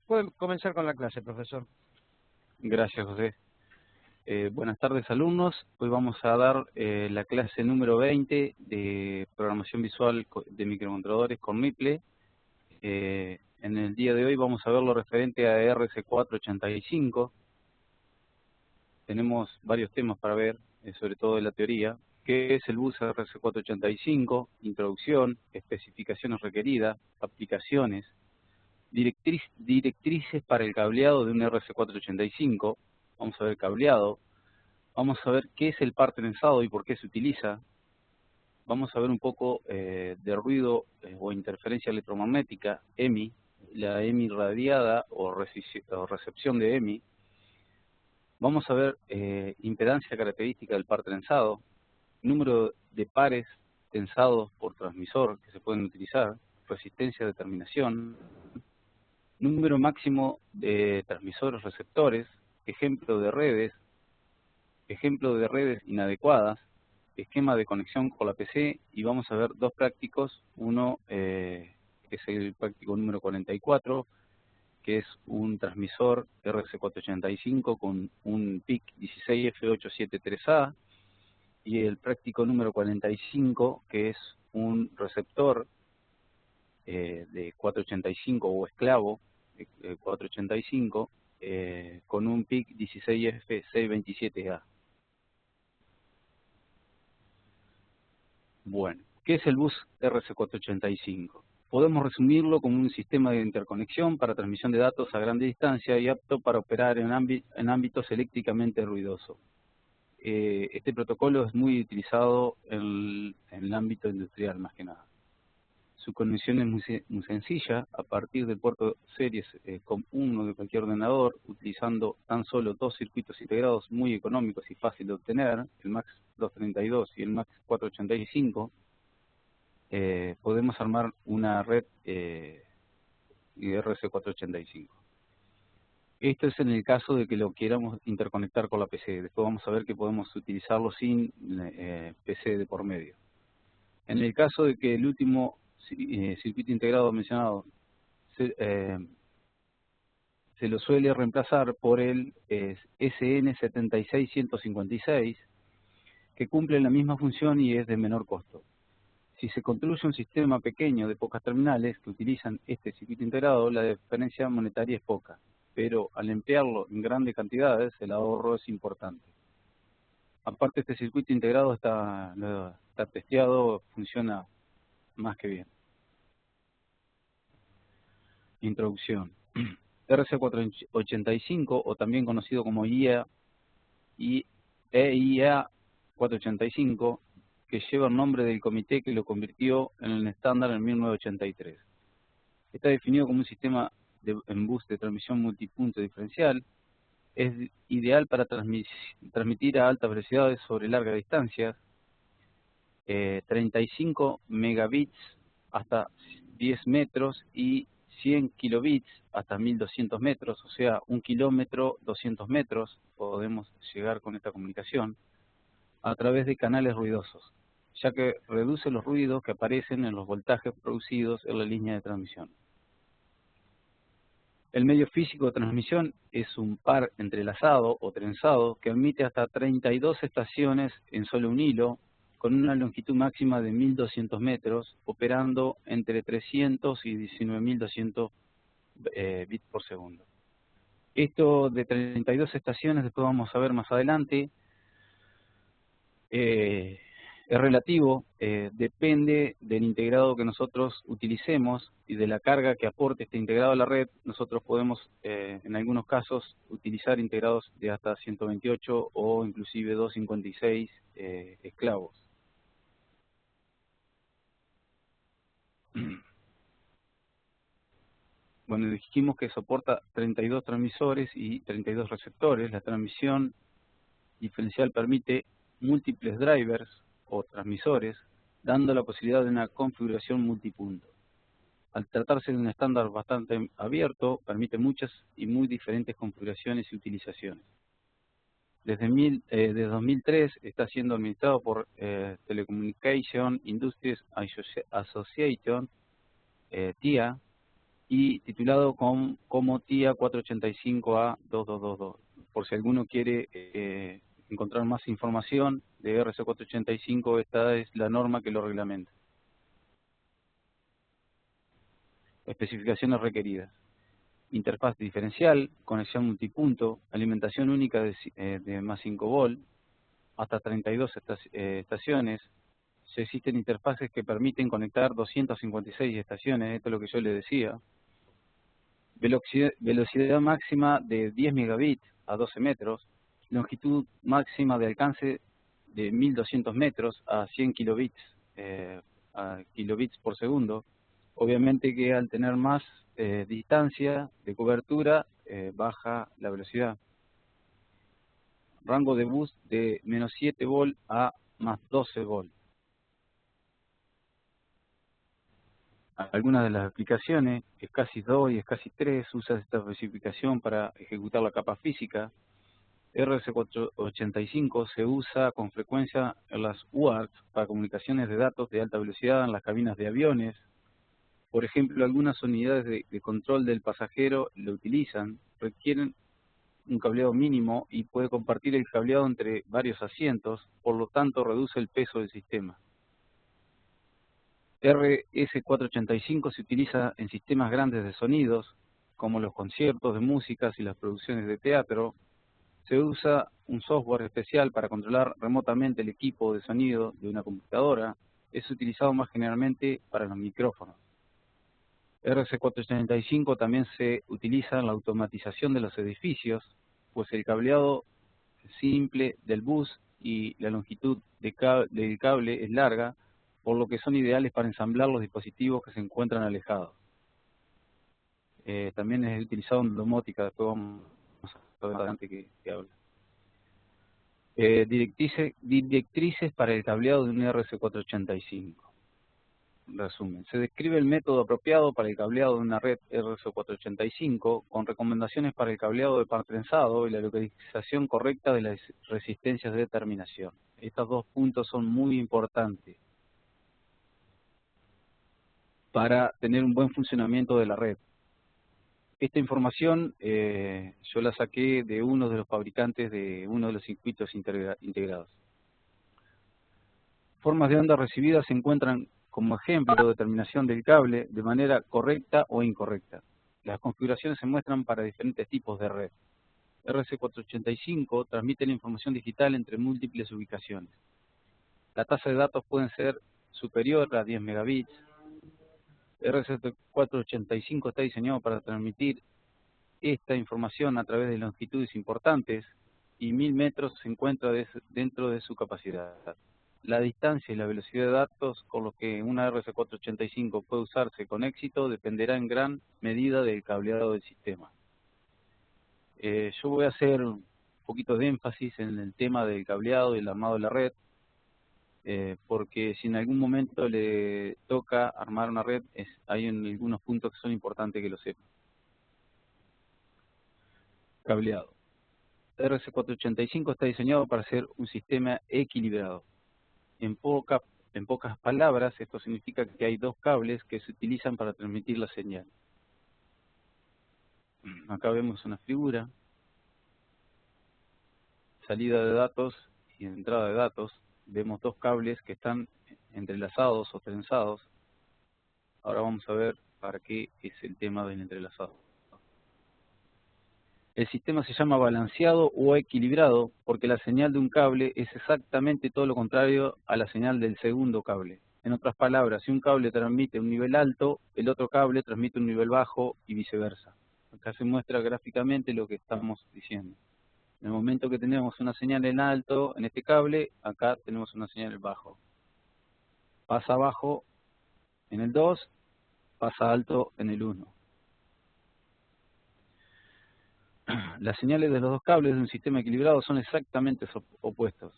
Pueden comenzar con la clase, profesor. Gracias, José. Buenas tardes, alumnos. Hoy vamos a dar la clase número 20 de programación visual de microcontroladores con MIPLE. En el día de hoy vamos a ver lo referente a RC485. Tenemos varios temas para ver, sobre todo de la teoría. ¿Qué es el bus RC485? Introducción, especificaciones requeridas, aplicaciones, directrices para el cableado de un RC485. Vamos a ver cableado. Vamos a ver qué es el par trenzado y por qué se utiliza. Vamos a ver un poco de ruido o interferencia electromagnética, EMI, la EMI radiada o recepción de EMI. Vamos a ver impedancia característica del par trenzado, número de pares tensados por transmisor que se pueden utilizar, resistencia de terminación, número máximo de transmisores receptores, ejemplo de redes inadecuadas, esquema de conexión con la PC, y vamos a ver dos prácticos. Uno que es el práctico número 44, que es un transmisor RC485 con un PIC 16F873A, y el práctico número 45, que es un receptor de 485 o esclavo de 485 con un PIC 16F627A. Bueno, ¿qué es el bus RC485? Podemos resumirlo como un sistema de interconexión para transmisión de datos a gran distancia y apto para operar en ámbitos eléctricamente ruidosos. Este protocolo es muy utilizado en el ámbito industrial, más que nada. Su conexión es muy sencilla, a partir del puerto series COM1 de cualquier ordenador, utilizando tan solo dos circuitos integrados muy económicos y fácil de obtener, el MAX 232 y el MAX 485, podemos armar una red RC485. Esto es en el caso de que lo queramos interconectar con la PC. Después vamos a ver que podemos utilizarlo sin PC de por medio. En el caso de que el último circuito integrado mencionado se lo suele reemplazar por el SN76156, que cumple la misma función y es de menor costo. Si se construye un sistema pequeño de pocas terminales que utilizan este circuito integrado, la diferencia monetaria es poca, pero al emplearlo en grandes cantidades, el ahorro es importante. Aparte, este circuito integrado está testeado, funciona más que bien. Introducción. RC485, o también conocido como EIA 485, que lleva el nombre del comité que lo convirtió en el estándar en 1983. Está definido como un sistema en bus de transmisión multipunto diferencial. Es ideal para transmitir a altas velocidades sobre largas distancias, 35 megabits hasta 10 metros y 100 kilobits hasta 1200 metros, o sea, 1 kilómetro, 200 metros, podemos llegar con esta comunicación a través de canales ruidosos, ya que reduce los ruidos que aparecen en los voltajes producidos en la línea de transmisión. El medio físico de transmisión es un par entrelazado o trenzado que admite hasta 32 estaciones en solo un hilo, con una longitud máxima de 1200 metros, operando entre 300 y 19200 bits por segundo. Esto de 32 estaciones, después vamos a ver más adelante, es relativo, depende del integrado que nosotros utilicemos y de la carga que aporte este integrado a la red. Nosotros podemos, en algunos casos, utilizar integrados de hasta 128 o inclusive 256 esclavos. Bueno, dijimos que soporta 32 transmisores y 32 receptores. La transmisión diferencial permite múltiples drivers o transmisores, dando la posibilidad de una configuración multipunto. Al tratarse de un estándar bastante abierto, permite muchas y muy diferentes configuraciones y utilizaciones. Desde 2003 está siendo administrado por Telecommunication Industries Association, TIA, y titulado como TIA 485A2222. Por si alguno quiere encontrar más información de RC 485, esta es la norma que lo reglamenta. Especificaciones requeridas: interfaz diferencial, conexión multipunto, alimentación única de más 5 volt, hasta 32 estaciones. Ya existen interfaces que permiten conectar 256 estaciones, esto es lo que yo le decía. Velocidad máxima de 10 megabits a 12 metros, longitud máxima de alcance de 1200 metros a 100 kilobits por segundo. Obviamente que al tener más distancia de cobertura, baja la velocidad. Rango de bus de menos 7 volt a más 12 volt. Algunas de las aplicaciones, SCSI 2 y SCSI 3, usa esta especificación para ejecutar la capa física. RS485 se usa con frecuencia en las UART para comunicaciones de datos de alta velocidad en las cabinas de aviones. Por ejemplo, algunas unidades de control del pasajero lo utilizan, requieren un cableado mínimo y puede compartir el cableado entre varios asientos, por lo tanto reduce el peso del sistema. RS485 se utiliza en sistemas grandes de sonidos, como los conciertos de músicas y las producciones de teatro. Se usa un software especial para controlar remotamente el equipo de sonido de una computadora. Es utilizado más generalmente para los micrófonos. RS485 también se utiliza en la automatización de los edificios, pues el cableado simple del bus y la longitud del cable es larga, por lo que son ideales para ensamblar los dispositivos que se encuentran alejados. También es utilizado en domótica, después vamos a ver adelante que habla. Directrices para el cableado de un RS485. Resumen: se describe el método apropiado para el cableado de una red RS485 con recomendaciones para el cableado de par trenzado y la localización correcta de las resistencias de terminación. Estos dos puntos son muy importantes para tener un buen funcionamiento de la red. Esta información yo la saqué de uno de los fabricantes de uno de los circuitos integrados. Formas de onda recibidas se encuentran como ejemplo de terminación del cable de manera correcta o incorrecta. Las configuraciones se muestran para diferentes tipos de red. RS485 transmite la información digital entre múltiples ubicaciones. La tasa de datos puede ser superior a 10 megabits. RS485 está diseñado para transmitir esta información a través de longitudes importantes y 1000 metros se encuentra dentro de su capacidad. La distancia y la velocidad de datos con los que una RS485 puede usarse con éxito dependerá en gran medida del cableado del sistema. Yo voy a hacer un poquito de énfasis en el tema del cableado y el armado de la red, porque si en algún momento le toca armar una red, hay algunos puntos que son importantes que lo sepan. Cableado. RS485 está diseñado para ser un sistema equilibrado. En pocas palabras, esto significa que hay dos cables que se utilizan para transmitir la señal. Acá vemos una figura, salida de datos y entrada de datos. Vemos dos cables que están entrelazados o trenzados. Ahora vamos a ver para qué es el tema del entrelazado. El sistema se llama balanceado o equilibrado porque la señal de un cable es exactamente todo lo contrario a la señal del segundo cable. En otras palabras, si un cable transmite un nivel alto, el otro cable transmite un nivel bajo y viceversa. Acá se muestra gráficamente lo que estamos diciendo. En el momento que tenemos una señal en alto en este cable, acá tenemos una señal en bajo. Pasa bajo en el 2, pasa alto en el 1. Las señales de los dos cables de un sistema equilibrado son exactamente opuestos.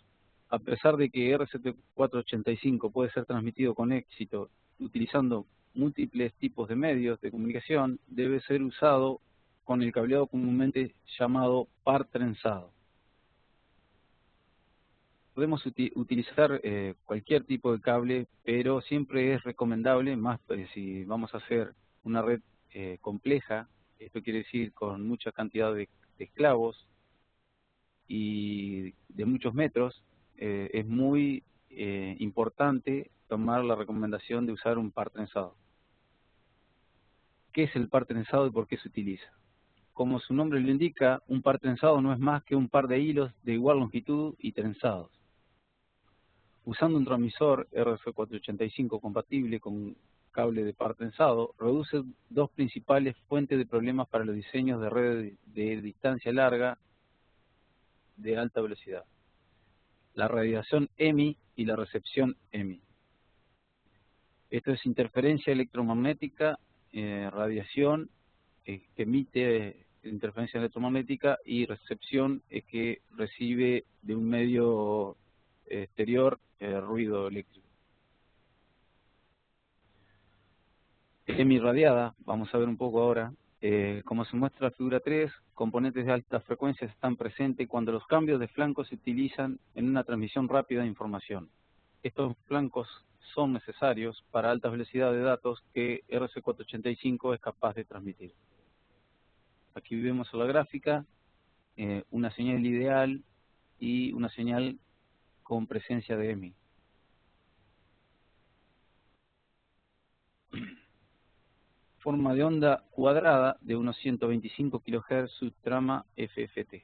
A pesar de que RS485 puede ser transmitido con éxito utilizando múltiples tipos de medios de comunicación, debe ser usado con el cableado comúnmente llamado par trenzado. Podemos utilizar cualquier tipo de cable, pero siempre es recomendable, más si vamos a hacer una red compleja, esto quiere decir con mucha cantidad de esclavos y de muchos metros, es muy importante tomar la recomendación de usar un par trenzado. ¿Qué es el par trenzado y por qué se utiliza? Como su nombre lo indica, un par trenzado no es más que un par de hilos de igual longitud y trenzados. Usando un transmisor RF485 compatible con cable de par trenzado, reduce dos principales fuentes de problemas para los diseños de redes de distancia larga de alta velocidad: la radiación EMI y la recepción EMI. Esto es interferencia electromagnética, radiación que emite interferencia electromagnética, y recepción es que recibe de un medio exterior ruido eléctrico. EMI radiada, vamos a ver un poco ahora. Como se muestra en la figura 3, componentes de altas frecuencias están presentes cuando los cambios de flanco se utilizan en una transmisión rápida de información. Estos flancos son necesarios para altas velocidades de datos que RC485 es capaz de transmitir. Aquí vemos en la gráfica una señal ideal y una señal con presencia de EMI. Forma de onda cuadrada de unos 125 kHz subtrama FFT.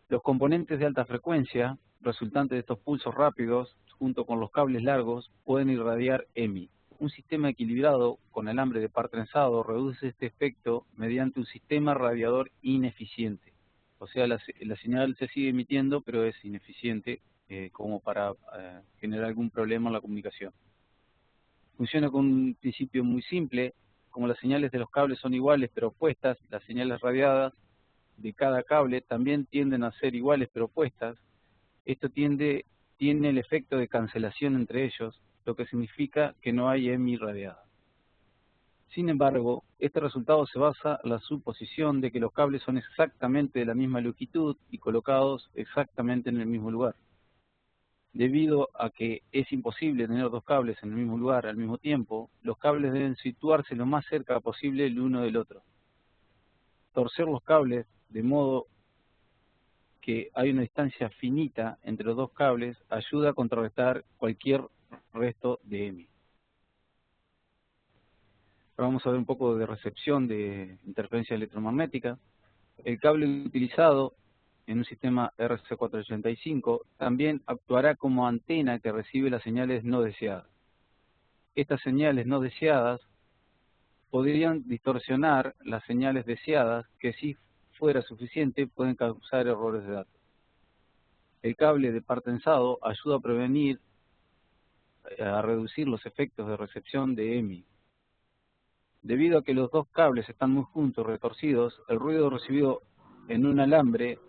Los componentes de alta frecuencia resultantes de estos pulsos rápidos, junto con los cables largos, pueden irradiar EMI. Un sistema equilibrado con alambre de par trenzado reduce este efecto mediante un sistema radiador ineficiente. O sea, la señal se sigue emitiendo, pero es ineficiente como para generar algún problema en la comunicación. Funciona con un principio muy simple. Como las señales de los cables son iguales pero opuestas, las señales radiadas de cada cable también tienden a ser iguales pero opuestas. Esto tiene el efecto de cancelación entre ellos, lo que significa que no hay EMI radiada. Sin embargo, este resultado se basa en la suposición de que los cables son exactamente de la misma longitud y colocados exactamente en el mismo lugar. Debido a que es imposible tener dos cables en el mismo lugar al mismo tiempo, los cables deben situarse lo más cerca posible el uno del otro. Torcer los cables de modo que hay una distancia finita entre los dos cables ayuda a contrarrestar cualquier resto de EMI. Ahora vamos a ver un poco de recepción de interferencia electromagnética. El cable utilizado en un sistema RC485 también actuará como antena que recibe las señales no deseadas. Estas señales no deseadas podrían distorsionar las señales deseadas, que si fuera suficiente pueden causar errores de datos. El cable de par trenzado ayuda a prevenir, a reducir los efectos de recepción de EMI. Debido a que los dos cables están muy juntos, retorcidos, el ruido recibido en un alambre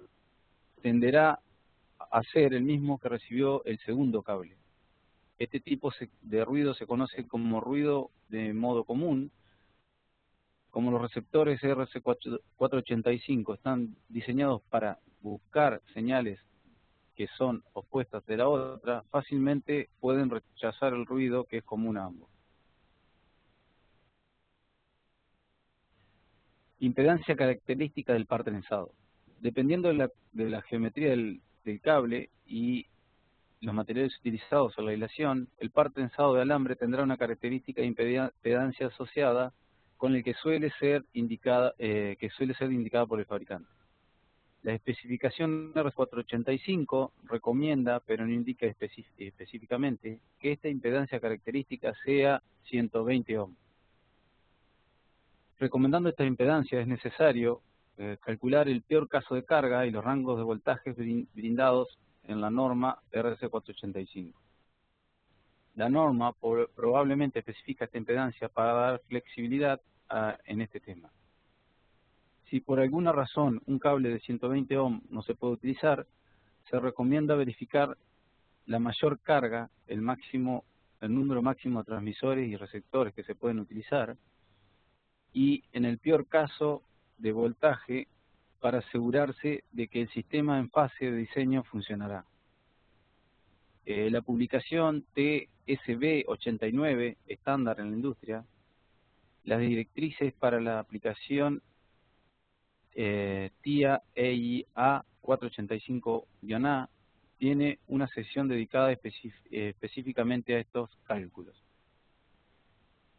tenderá a ser el mismo que recibió el segundo cable. Este tipo de ruido se conoce como ruido de modo común. Como los receptores RC485 están diseñados para buscar señales que son opuestas de la otra, fácilmente pueden rechazar el ruido que es común a ambos. Impedancia característica del par trenzado. Dependiendo de la geometría del cable y los materiales utilizados en la aislación, el par trenzado de alambre tendrá una característica de impedancia asociada con el que suele ser indicada por el fabricante. La especificación R485 recomienda, pero no indica específicamente, que esta impedancia característica sea 120 ohms. Recomendando esta impedancia es necesario calcular el peor caso de carga y los rangos de voltajes brindados en la norma RC485. La norma probablemente especifica esta impedancia para dar flexibilidad en este tema. Si por alguna razón un cable de 120 ohms no se puede utilizar, se recomienda verificar la mayor carga, el número máximo de transmisores y receptores que se pueden utilizar, y en el peor caso de voltaje, para asegurarse de que el sistema en fase de diseño funcionará. la publicación TSB 89, estándar en la industria, las directrices para la aplicación TIA EIA 485-A tiene una sección dedicada específicamente a estos cálculos.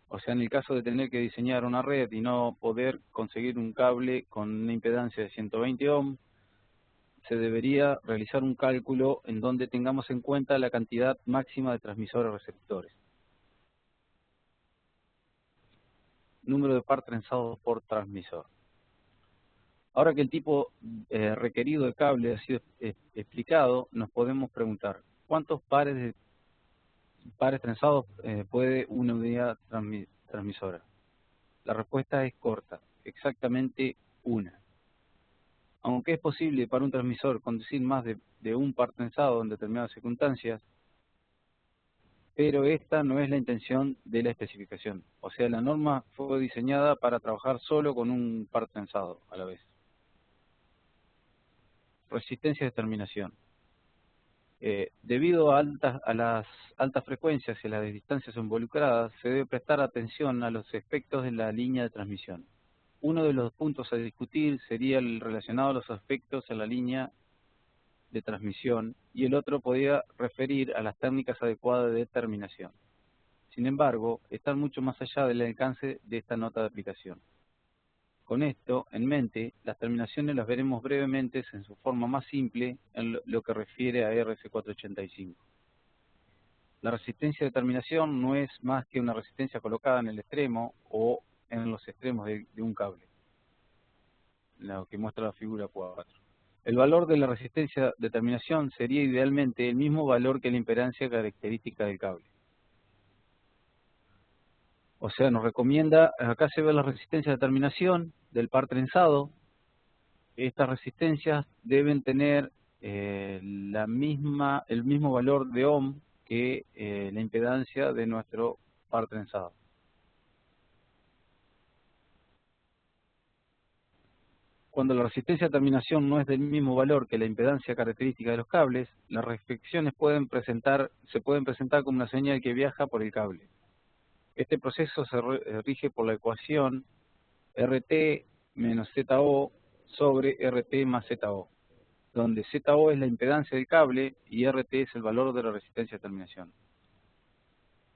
O sea, en el caso de tener que diseñar una red y no poder conseguir un cable con una impedancia de 120 ohm, se debería realizar un cálculo en donde tengamos en cuenta la cantidad máxima de transmisores receptores. Número de par trenzados por transmisor. Ahora que el tipo requerido de cable ha sido explicado, nos podemos preguntar, ¿cuántos pares trenzados puede una unidad transmisora? La respuesta es corta, exactamente una. Aunque es posible para un transmisor conducir más de un par trenzado en determinadas circunstancias, pero esta no es la intención de la especificación. O sea, la norma fue diseñada para trabajar solo con un par trenzado a la vez. Resistencia de terminación. Debido a las altas frecuencias y a las distancias involucradas, se debe prestar atención a los efectos de la línea de transmisión. Uno de los puntos a discutir sería el relacionado a los efectos en la línea de transmisión y el otro podría referir a las técnicas adecuadas de terminación. Sin embargo, están mucho más allá del alcance de esta nota de aplicación. Con esto en mente, las terminaciones las veremos brevemente en su forma más simple en lo que refiere a RS485. La resistencia de terminación no es más que una resistencia colocada en el extremo o en los extremos de un cable, lo que muestra la figura 4. El valor de la resistencia de terminación sería idealmente el mismo valor que la impedancia característica del cable. O sea, nos recomienda, acá se ve la resistencia de terminación del par trenzado. Estas resistencias deben tener el mismo valor de ohm que la impedancia de nuestro par trenzado. Cuando la resistencia de terminación no es del mismo valor que la impedancia característica de los cables, las reflexiones se pueden presentar como una señal que viaja por el cable. Este proceso se rige por la ecuación RT menos ZO sobre RT más ZO, donde ZO es la impedancia del cable y RT es el valor de la resistencia de terminación.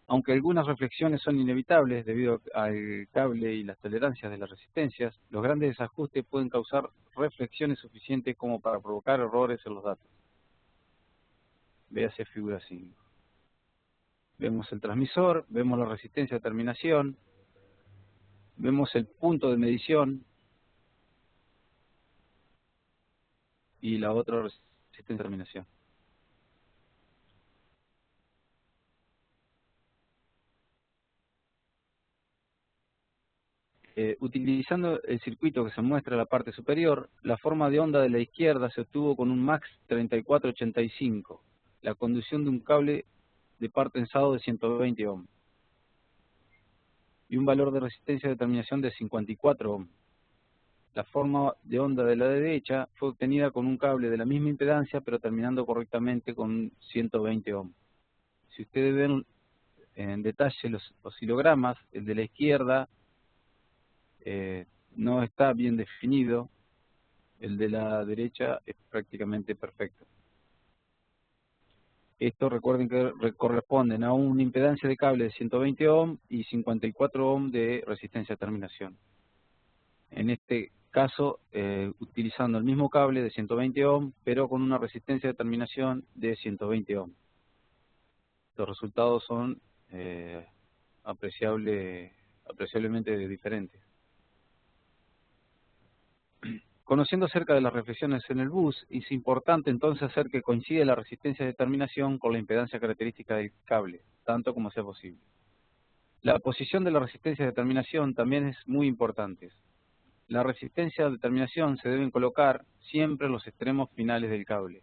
Aunque algunas reflexiones son inevitables debido al cable y las tolerancias de las resistencias, los grandes desajustes pueden causar reflexiones suficientes como para provocar errores en los datos. Véase figura 5. Vemos el transmisor, vemos la resistencia de terminación, vemos el punto de medición y la otra resistencia de terminación. Utilizando el circuito que se muestra en la parte superior, la forma de onda de la izquierda se obtuvo con un MAX 3485, la conducción de un cable de par tensado de 120 ohm y un valor de resistencia de terminación de 54 ohm. La forma de onda de la derecha fue obtenida con un cable de la misma impedancia pero terminando correctamente con 120 ohm. Si ustedes ven en detalle los oscilogramas, el de la izquierda no está bien definido, el de la derecha es prácticamente perfecto. Esto recuerden que corresponden a una impedancia de cable de 120 ohm y 54 ohm de resistencia de terminación. En este caso, utilizando el mismo cable de 120 ohm, pero con una resistencia de terminación de 120 ohm. Los resultados son apreciablemente diferentes. Conociendo acerca de las reflexiones en el bus, es importante entonces hacer que coincida la resistencia de terminación con la impedancia característica del cable, tanto como sea posible. La posición de la resistencia de terminación también es muy importante. La resistencia de terminación se deben colocar siempre en los extremos finales del cable.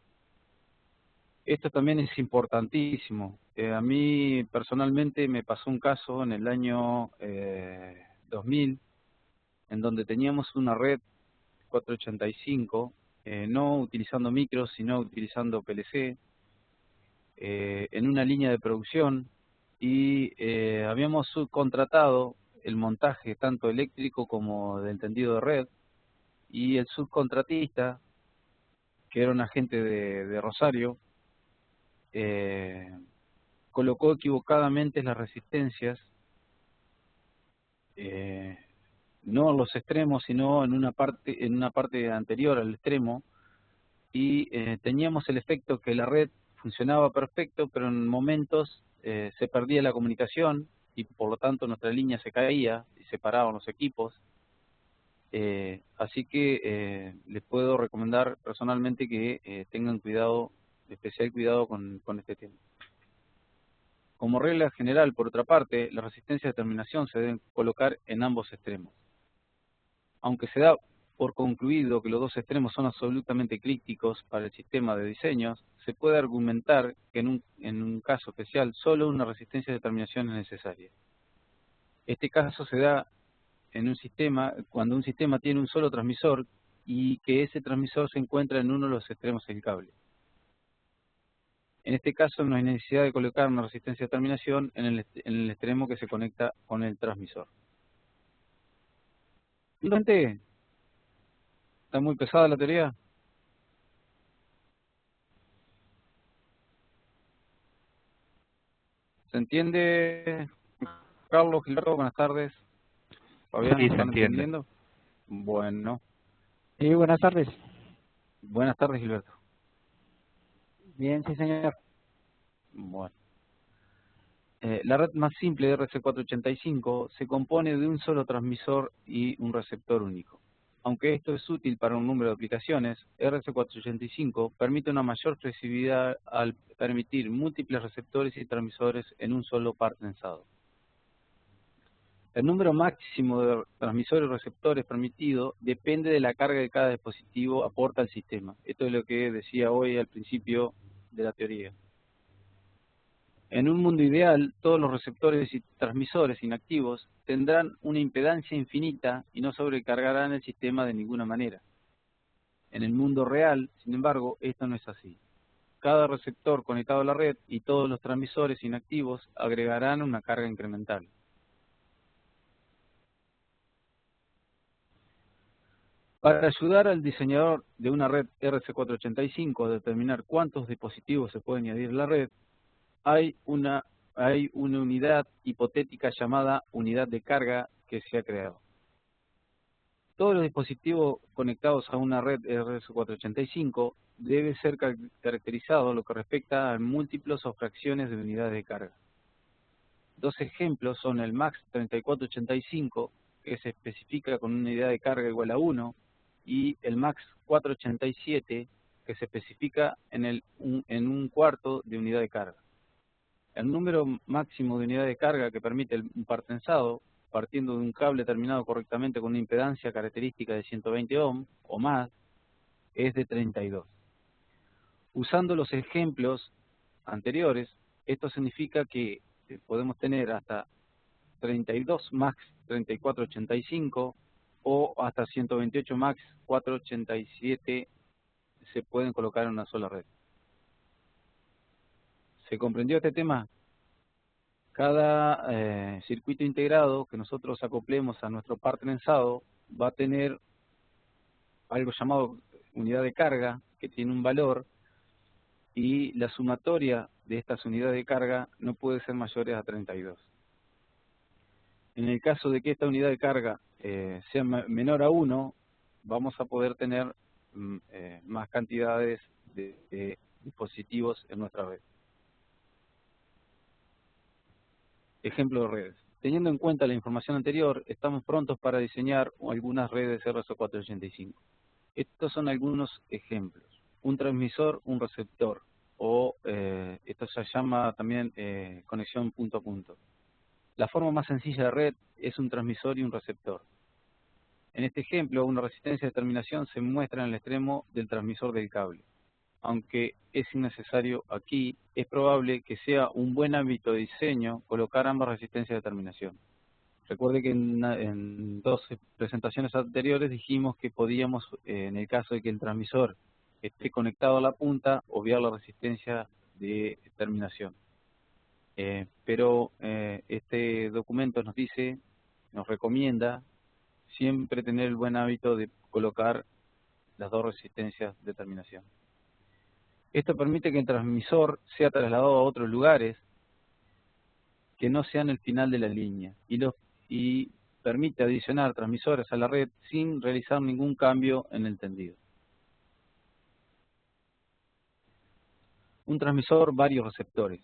Esto también es importantísimo. A mí personalmente me pasó un caso en el año 2000, en donde teníamos una red 485, no utilizando micros, sino utilizando PLC, en una línea de producción y habíamos subcontratado el montaje tanto eléctrico como del tendido de red, y el subcontratista, que era un agente de Rosario, colocó equivocadamente las resistencias, no en los extremos, sino en una parte anterior al extremo, y teníamos el efecto que la red funcionaba perfecto, pero en momentos se perdía la comunicación y por lo tanto nuestra línea se caía y se paraban los equipos. Así que les puedo recomendar personalmente que tengan cuidado, especial cuidado con este tema. Como regla general, por otra parte, las resistencias de terminación se deben colocar en ambos extremos. Aunque se da por concluido que los dos extremos son absolutamente críticos para el sistema de diseños, se puede argumentar que en un caso especial solo una resistencia de terminación es necesaria. Este caso se da en un sistema cuando un sistema tiene un solo transmisor y que ese transmisor se encuentra en uno de los extremos del cable. En este caso no hay necesidad de colocar una resistencia de terminación en el extremo que se conecta con el transmisor. ¿Está muy pesada la teoría? ¿Se entiende, Carlos, Gilberto? Buenas tardes. Fabián, Sí, se ¿están entiende. entendiendo? Bueno. Sí, buenas tardes. Buenas tardes, Gilberto. Bien, sí, señor. Bueno. La red más simple de RC485 se compone de un solo transmisor y un receptor único. Aunque esto es útil para un número de aplicaciones, RC485 permite una mayor flexibilidad al permitir múltiples receptores y transmisores en un solo par trenzado. El número máximo de transmisores y receptores permitido depende de la carga que cada dispositivo aporta al sistema. Esto es lo que decía hoy al principio de la teoría. En un mundo ideal, todos los receptores y transmisores inactivos tendrán una impedancia infinita y no sobrecargarán el sistema de ninguna manera. En el mundo real, sin embargo, esto no es así. Cada receptor conectado a la red y todos los transmisores inactivos agregarán una carga incremental. Para ayudar al diseñador de una red RC485 a determinar cuántos dispositivos se pueden añadir a la red, hay una unidad hipotética llamada unidad de carga que se ha creado. Todos los dispositivos conectados a una red RS485 debe ser caracterizado lo que respecta a múltiplos o fracciones de unidades de carga. Dos ejemplos son el MAX 3485, que se especifica con una unidad de carga igual a 1, y el MAX 487, que se especifica en un cuarto de unidad de carga. El número máximo de unidad de carga que permite un par trenzado, partiendo de un cable terminado correctamente con una impedancia característica de 120 ohm o más, es de 32. Usando los ejemplos anteriores, esto significa que podemos tener hasta 32 MAX 3485 o hasta 128 MAX 487 se pueden colocar en una sola red. ¿Se comprendió este tema? Cada circuito integrado que nosotros acoplemos a nuestro par trenzado va a tener algo llamado unidad de carga, que tiene un valor, y la sumatoria de estas unidades de carga no puede ser mayores a 32. En el caso de que esta unidad de carga sea menor a 1, vamos a poder tener más cantidades de dispositivos en nuestra red. Ejemplo de redes. Teniendo en cuenta la información anterior, estamos prontos para diseñar algunas redes RS485. Estos son algunos ejemplos. Un transmisor, un receptor, o esto se llama también conexión punto a punto. La forma más sencilla de red es un transmisor y un receptor. En este ejemplo, una resistencia de terminación se muestra en el extremo del transmisor del cable. Aunque es innecesario aquí, es probable que sea un buen ámbito de diseño colocar ambas resistencias de terminación. Recuerde que en dos presentaciones anteriores dijimos que podíamos, en el caso de que el transmisor esté conectado a la punta, obviar la resistencia de terminación. Pero este documento nos dice, nos recomienda siempre tener el buen hábito de colocar las dos resistencias de terminación. Esto permite que el transmisor sea trasladado a otros lugares que no sean el final de la línea y permite adicionar transmisores a la red sin realizar ningún cambio en el tendido. Un transmisor, varios receptores.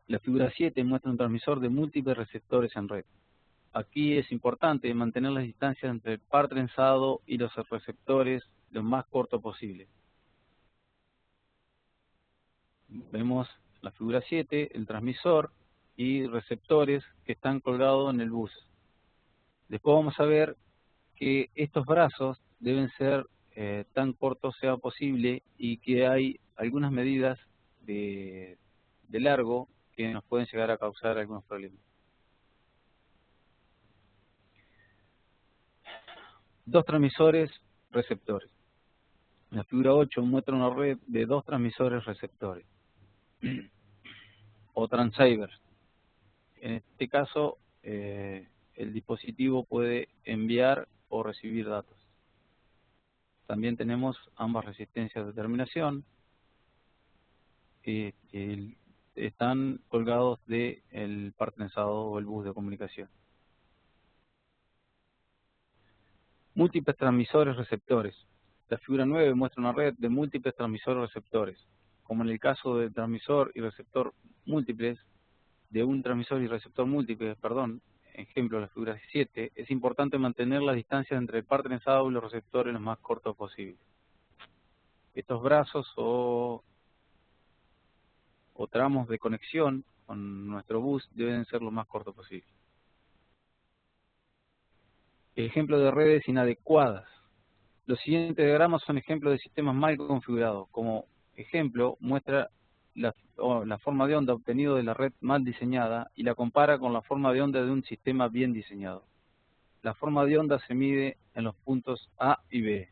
La figura 7 muestra un transmisor de múltiples receptores en red. Aquí es importante mantener las distancias entre el par trenzado y los receptores lo más corto posible. Vemos la figura 7, el transmisor y receptores que están colgados en el bus. Después vamos a ver que estos brazos deben ser tan cortos sea posible y que hay algunas medidas de largo que nos pueden llegar a causar algunos problemas. Dos transmisores receptores. La figura 8 muestra una red de dos transmisores receptores o transceivers. En este caso, el dispositivo puede enviar o recibir datos. También tenemos ambas resistencias de terminación que están colgados del par trenzado o el bus de comunicación. Múltiples transmisores receptores. La figura 9 muestra una red de múltiples transmisores receptores. Como en el caso del transmisor y receptor múltiples, de un transmisor y receptor múltiples, ejemplo la figura 7, es importante mantener las distancias entre el par trenzado y los receptores lo más cortos posible. Estos brazos o tramos de conexión con nuestro bus deben ser lo más cortos posible. Ejemplo de redes inadecuadas. Los siguientes diagramas son ejemplos de sistemas mal configurados. Como ejemplo, muestra la forma de onda obtenida de la red mal diseñada y la compara con la forma de onda de un sistema bien diseñado. La forma de onda se mide en los puntos A y B.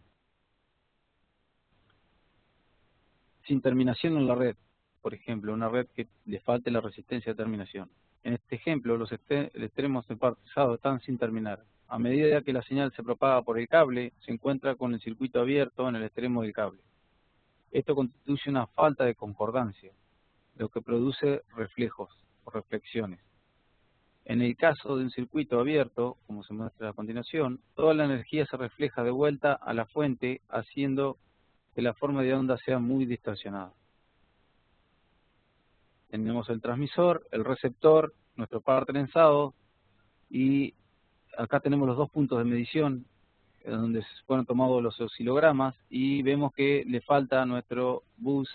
Sin terminación en la red. Por ejemplo, una red que le falte la resistencia de terminación. En este ejemplo, los extremos del par trenzado están sin terminar. A medida que la señal se propaga por el cable, se encuentra con el circuito abierto en el extremo del cable. Esto constituye una falta de concordancia, lo que produce reflejos o reflexiones. En el caso de un circuito abierto, como se muestra a continuación, toda la energía se refleja de vuelta a la fuente, haciendo que la forma de onda sea muy distorsionada. Tenemos el transmisor, el receptor, nuestro par trenzado, y acá tenemos los dos puntos de medición donde se fueron tomados los oscilogramas y vemos que le falta a nuestro bus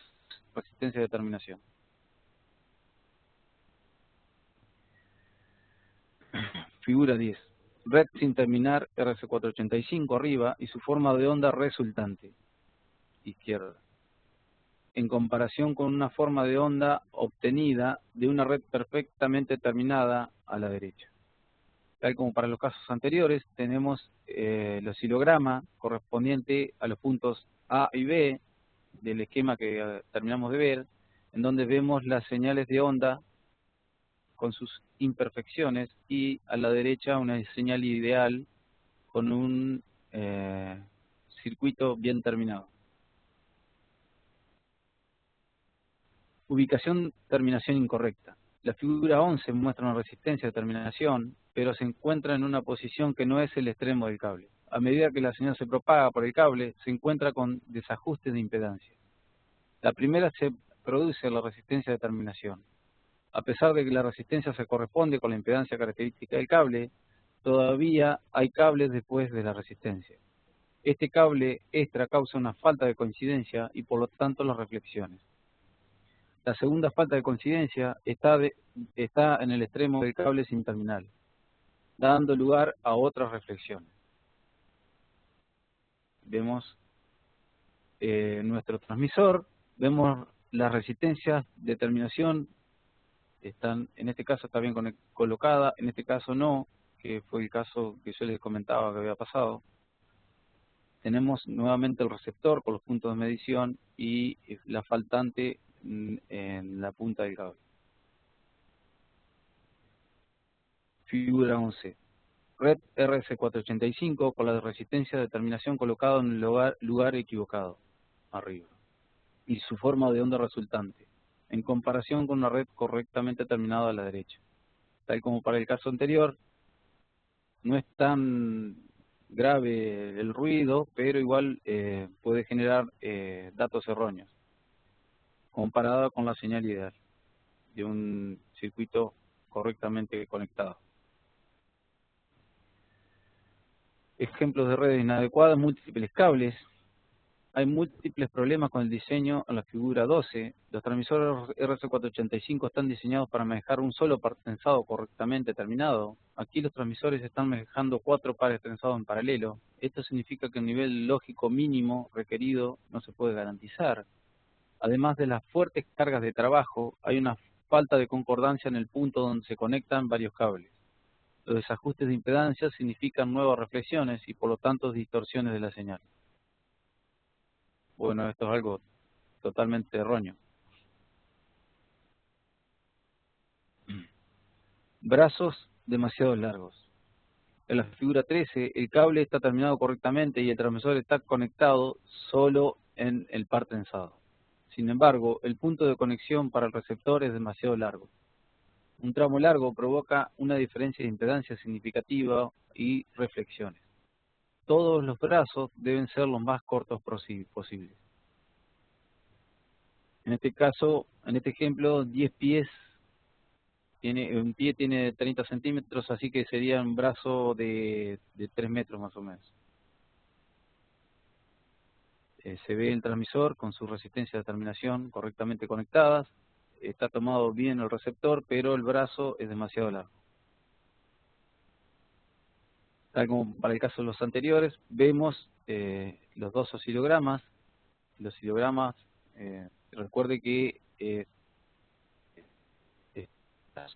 resistencia de terminación. Figura 10. Red sin terminar RC485 arriba y su forma de onda resultante, izquierda, en comparación con una forma de onda obtenida de una red perfectamente terminada a la derecha. Tal como para los casos anteriores, tenemos el oscilograma correspondiente a los puntos A y B del esquema que terminamos de ver, en donde vemos las señales de onda con sus imperfecciones y a la derecha una señal ideal con un circuito bien terminado. Ubicación, terminación incorrecta. La figura 11 muestra una resistencia de terminación, pero se encuentra en una posición que no es el extremo del cable. A medida que la señal se propaga por el cable, se encuentra con desajustes de impedancia. La primera se produce la resistencia de terminación. A pesar de que la resistencia se corresponde con la impedancia característica del cable, todavía hay cables después de la resistencia. Este cable extra causa una falta de coincidencia y por lo tanto las reflexiones. La segunda falta de coincidencia está en el extremo del cable sin terminal, dando lugar a otras reflexiones. Vemos nuestro transmisor, vemos las resistencias de terminación, están, en este caso está bien colocada, en este caso no, que fue el caso que yo les comentaba que había pasado. Tenemos nuevamente el receptor con los puntos de medición y la faltante en la punta del cable. Figura 11. Red RS485 con la resistencia de terminación colocada en el lugar equivocado, arriba, y su forma de onda resultante, en comparación con una red correctamente terminada a la derecha. Tal como para el caso anterior, no es tan grave el ruido, pero igual puede generar datos erróneos, comparado con la señal ideal de un circuito correctamente conectado. Ejemplos de redes inadecuadas, múltiples cables. Hay múltiples problemas con el diseño en la figura 12. Los transmisores RS485 están diseñados para manejar un solo par trenzado correctamente terminado. Aquí los transmisores están manejando 4 pares trenzados en paralelo. Esto significa que el nivel lógico mínimo requerido no se puede garantizar. Además de las fuertes cargas de trabajo, hay una falta de concordancia en el punto donde se conectan varios cables. Los desajustes de impedancia significan nuevas reflexiones y por lo tanto distorsiones de la señal. Bueno, esto es algo totalmente erróneo. Brazos demasiado largos. En la figura 13, el cable está terminado correctamente y el transmisor está conectado solo en el par trenzado. Sin embargo, el punto de conexión para el receptor es demasiado largo. Un tramo largo provoca una diferencia de impedancia significativa y reflexiones. Todos los brazos deben ser los más cortos posibles. En este caso, en este ejemplo, 10 pies, un pie tiene 30 centímetros, así que sería un brazo de 3 metros más o menos. Se ve el transmisor con su resistencia de terminación correctamente conectadas. Está tomado bien el receptor, pero el brazo es demasiado largo. Tal como para el caso de los anteriores, vemos los dos oscilogramas. Los oscilogramas, recuerde que está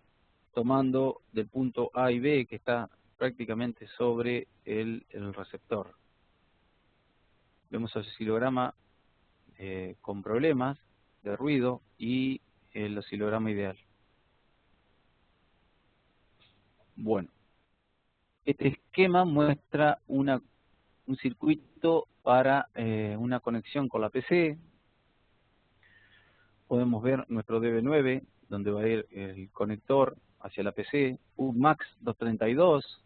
tomando del punto A y B, que está prácticamente sobre el receptor. Vemos el oscilograma con problemas de ruido y el oscilograma ideal. Bueno, este esquema muestra un circuito para una conexión con la PC. Podemos ver nuestro DB9, donde va a ir el conector hacia la PC, un MAX 232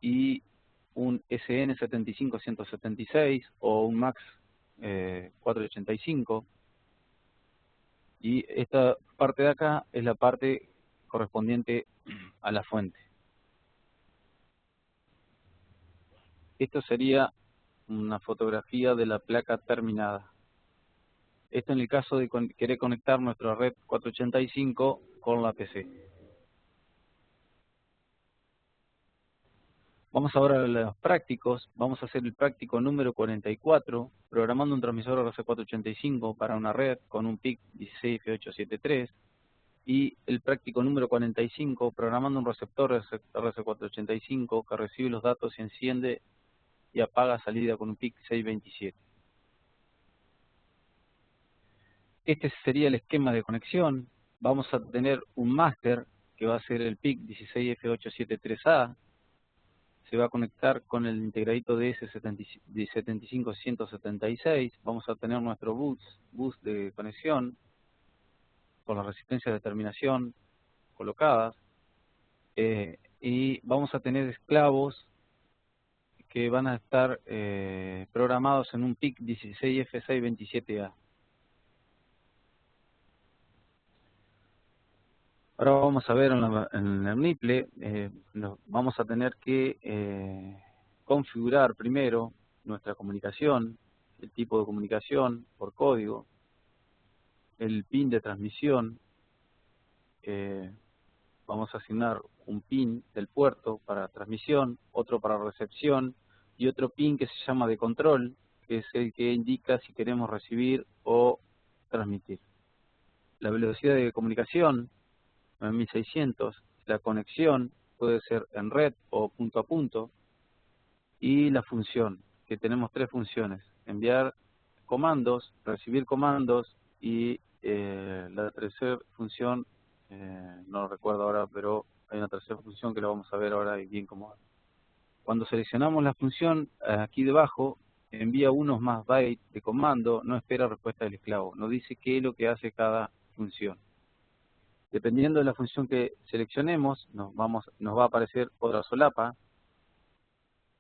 y un SN75176 o un MAX 485. Y esta parte de acá es la parte correspondiente a la fuente. Esto sería una fotografía de la placa terminada. Esto en el caso de querer conectar nuestra red 485 con la PC. Vamos ahora a los prácticos. Vamos a hacer el práctico número 44, programando un transmisor RC485 para una red con un PIC 16F873. Y el práctico número 45, programando un receptor RC485 que recibe los datos y enciende y apaga salida con un PIC 627. Este sería el esquema de conexión. Vamos a tener un máster que va a ser el PIC 16F873A. Se va a conectar con el integradito DS75176. Vamos a tener nuestro bus de conexión con las resistencias de terminación colocadas. Y vamos a tener esclavos que van a estar programados en un PIC 16F627A. Ahora vamos a ver en el NIPLE, vamos a tener que configurar primero nuestra comunicación, el tipo de comunicación por código, el pin de transmisión. Vamos a asignar un pin del puerto para transmisión, otro para recepción y otro pin que se llama de control, que es el que indica si queremos recibir o transmitir. La velocidad de comunicación, 9600, la conexión puede ser en red o punto a punto, y la función, que tenemos 3 funciones: enviar comandos, recibir comandos y la tercera función, no lo recuerdo ahora, pero hay una tercera función que la vamos a ver ahora y bien cómo. Cuando seleccionamos la función, aquí debajo, envía unos más bytes de comando, no espera respuesta del esclavo, nos dice qué es lo que hace cada función. Dependiendo de la función que seleccionemos, nos va a aparecer otra solapa,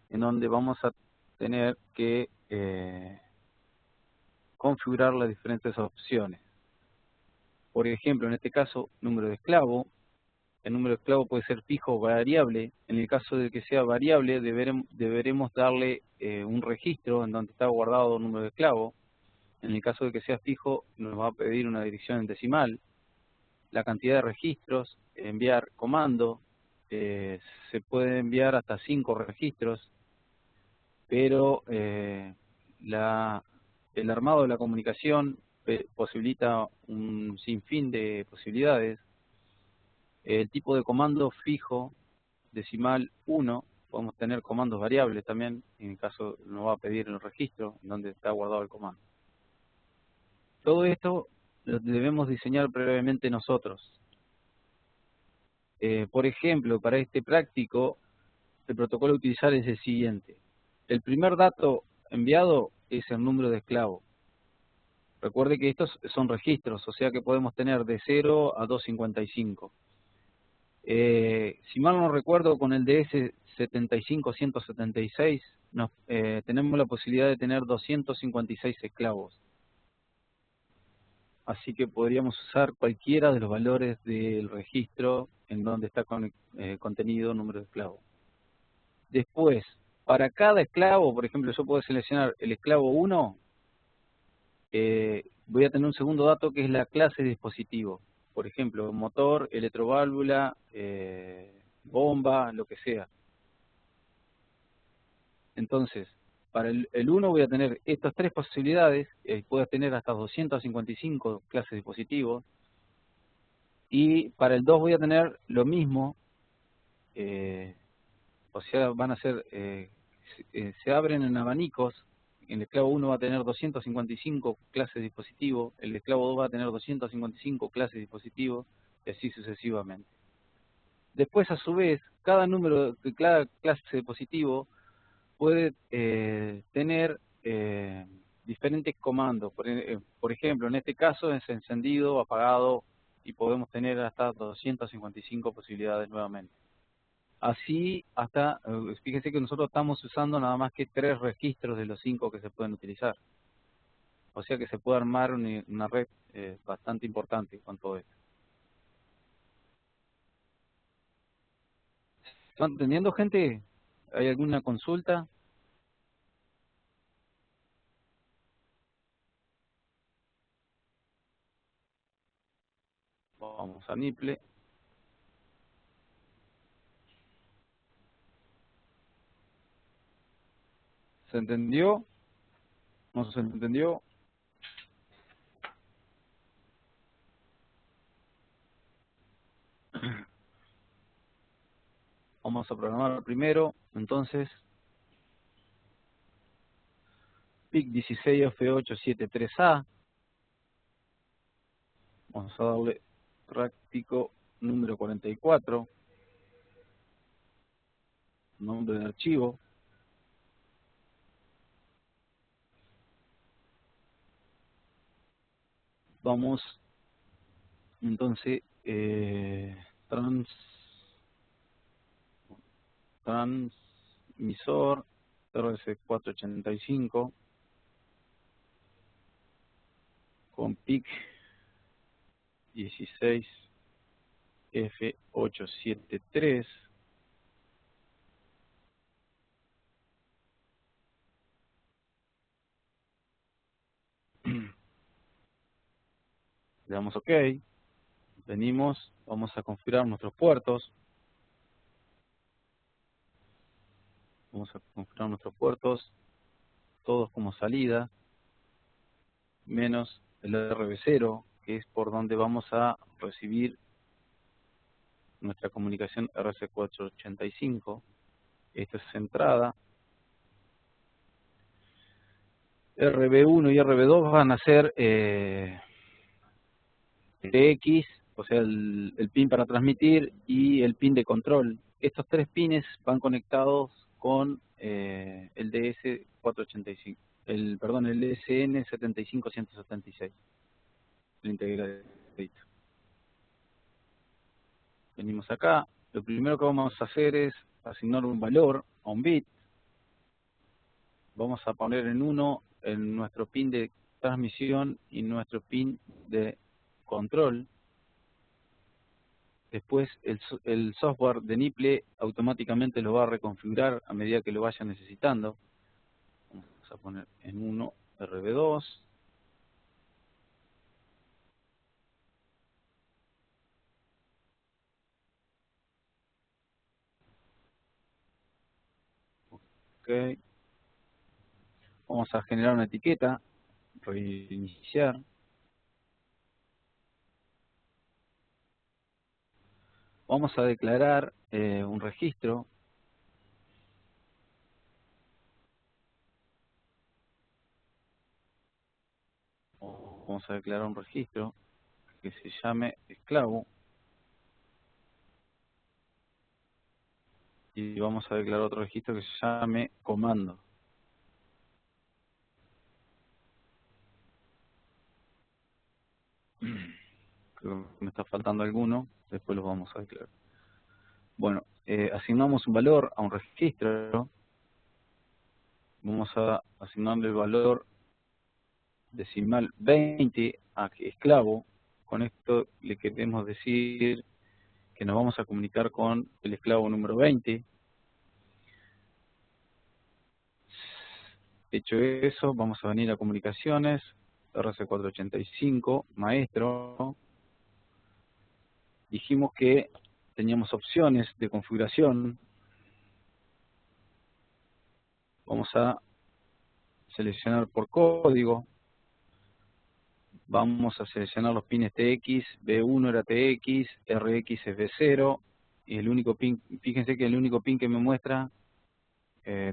en donde vamos a tener que configurar las diferentes opciones. Por ejemplo, en este caso, número de esclavo. El número de esclavo puede ser fijo o variable. En el caso de que sea variable, deberemos darle un registro en donde está guardado el número de esclavo. En el caso de que sea fijo, nos va a pedir una dirección en decimal. La cantidad de registros, enviar comando, se puede enviar hasta 5 registros, pero el armado de la comunicación posibilita un sinfín de posibilidades. El tipo de comando fijo, decimal 1, podemos tener comandos variables también, en el caso nos va a pedir el registro donde está guardado el comando. Todo esto lo debemos diseñar previamente nosotros. Por ejemplo, para este práctico, el protocolo a utilizar es el siguiente. El primer dato enviado es el número de esclavo. Recuerde que estos son registros, o sea que podemos tener de 0 a 255. Si mal no recuerdo, con el DS75176 tenemos la posibilidad de tener 256 esclavos. Así que podríamos usar cualquiera de los valores del registro en donde está contenido número de esclavos. Después, para cada esclavo, por ejemplo, yo puedo seleccionar el esclavo 1, voy a tener un segundo dato que es la clase de dispositivo. Por ejemplo, motor, electroválvula, bomba, lo que sea. Entonces, para el 1 voy a tener estas tres posibilidades, puedo tener hasta 255 clases de dispositivos, y para el 2 voy a tener lo mismo, o sea, van a ser, se abren en abanicos. El esclavo 1 va a tener 255 clases de dispositivos, el esclavo 2 va a tener 255 clases de dispositivos, y así sucesivamente. Después, a su vez, cada clase de dispositivo puede tener diferentes comandos. Por ejemplo, en este caso es encendido, apagado, y podemos tener hasta 255 posibilidades nuevamente. Así hasta, fíjense que nosotros estamos usando nada más que 3 registros de los 5 que se pueden utilizar. O sea que se puede armar una red bastante importante con todo esto. ¿Están entendiendo, gente? ¿Hay alguna consulta? Vamos a NIPLE. ¿Se entendió? ¿No se entendió? Vamos a programar primero, entonces, PIC 16F873A. Vamos a darle práctico número 44, nombre de archivo. Vamos, entonces, transmisor RS485 con PIC 16F873. Le damos OK. Venimos, vamos a configurar nuestros puertos. Vamos a configurar nuestros puertos, todos como salida, menos el RB0, que es por donde vamos a recibir nuestra comunicación RC485. Esta es entrada. RB1 y RB2 van a ser TX, o sea, el pin para transmitir y el pin de control. Estos tres pines van conectados con el DS485, el SN75176, el integrador. Venimos acá, lo primero que vamos a hacer es asignar un valor a un bit. Vamos a poner en 1 en nuestro pin de transmisión y nuestro pin de control. Después el software de Nipple automáticamente lo va a reconfigurar a medida que lo vaya necesitando. Vamos a poner en 1 RB2. Ok. Vamos a generar una etiqueta, reiniciar. Vamos a declarar un registro. Vamos a declarar un registro que se llame esclavo. Y vamos a declarar otro registro que se llame comando. Creo que me está faltando alguno, después los vamos a declarar. Bueno, asignamos un valor a un registro. Vamos a asignarle el valor decimal 20 a esclavo. Con esto le queremos decir que nos vamos a comunicar con el esclavo número 20. Hecho eso, vamos a venir a comunicaciones, RC485, maestro. Dijimos que teníamos opciones de configuración. Vamos a seleccionar por código. Vamos a seleccionar los pines TX, B1 era TX, RX es B0, y el único pin, fíjense que el único pin que me muestra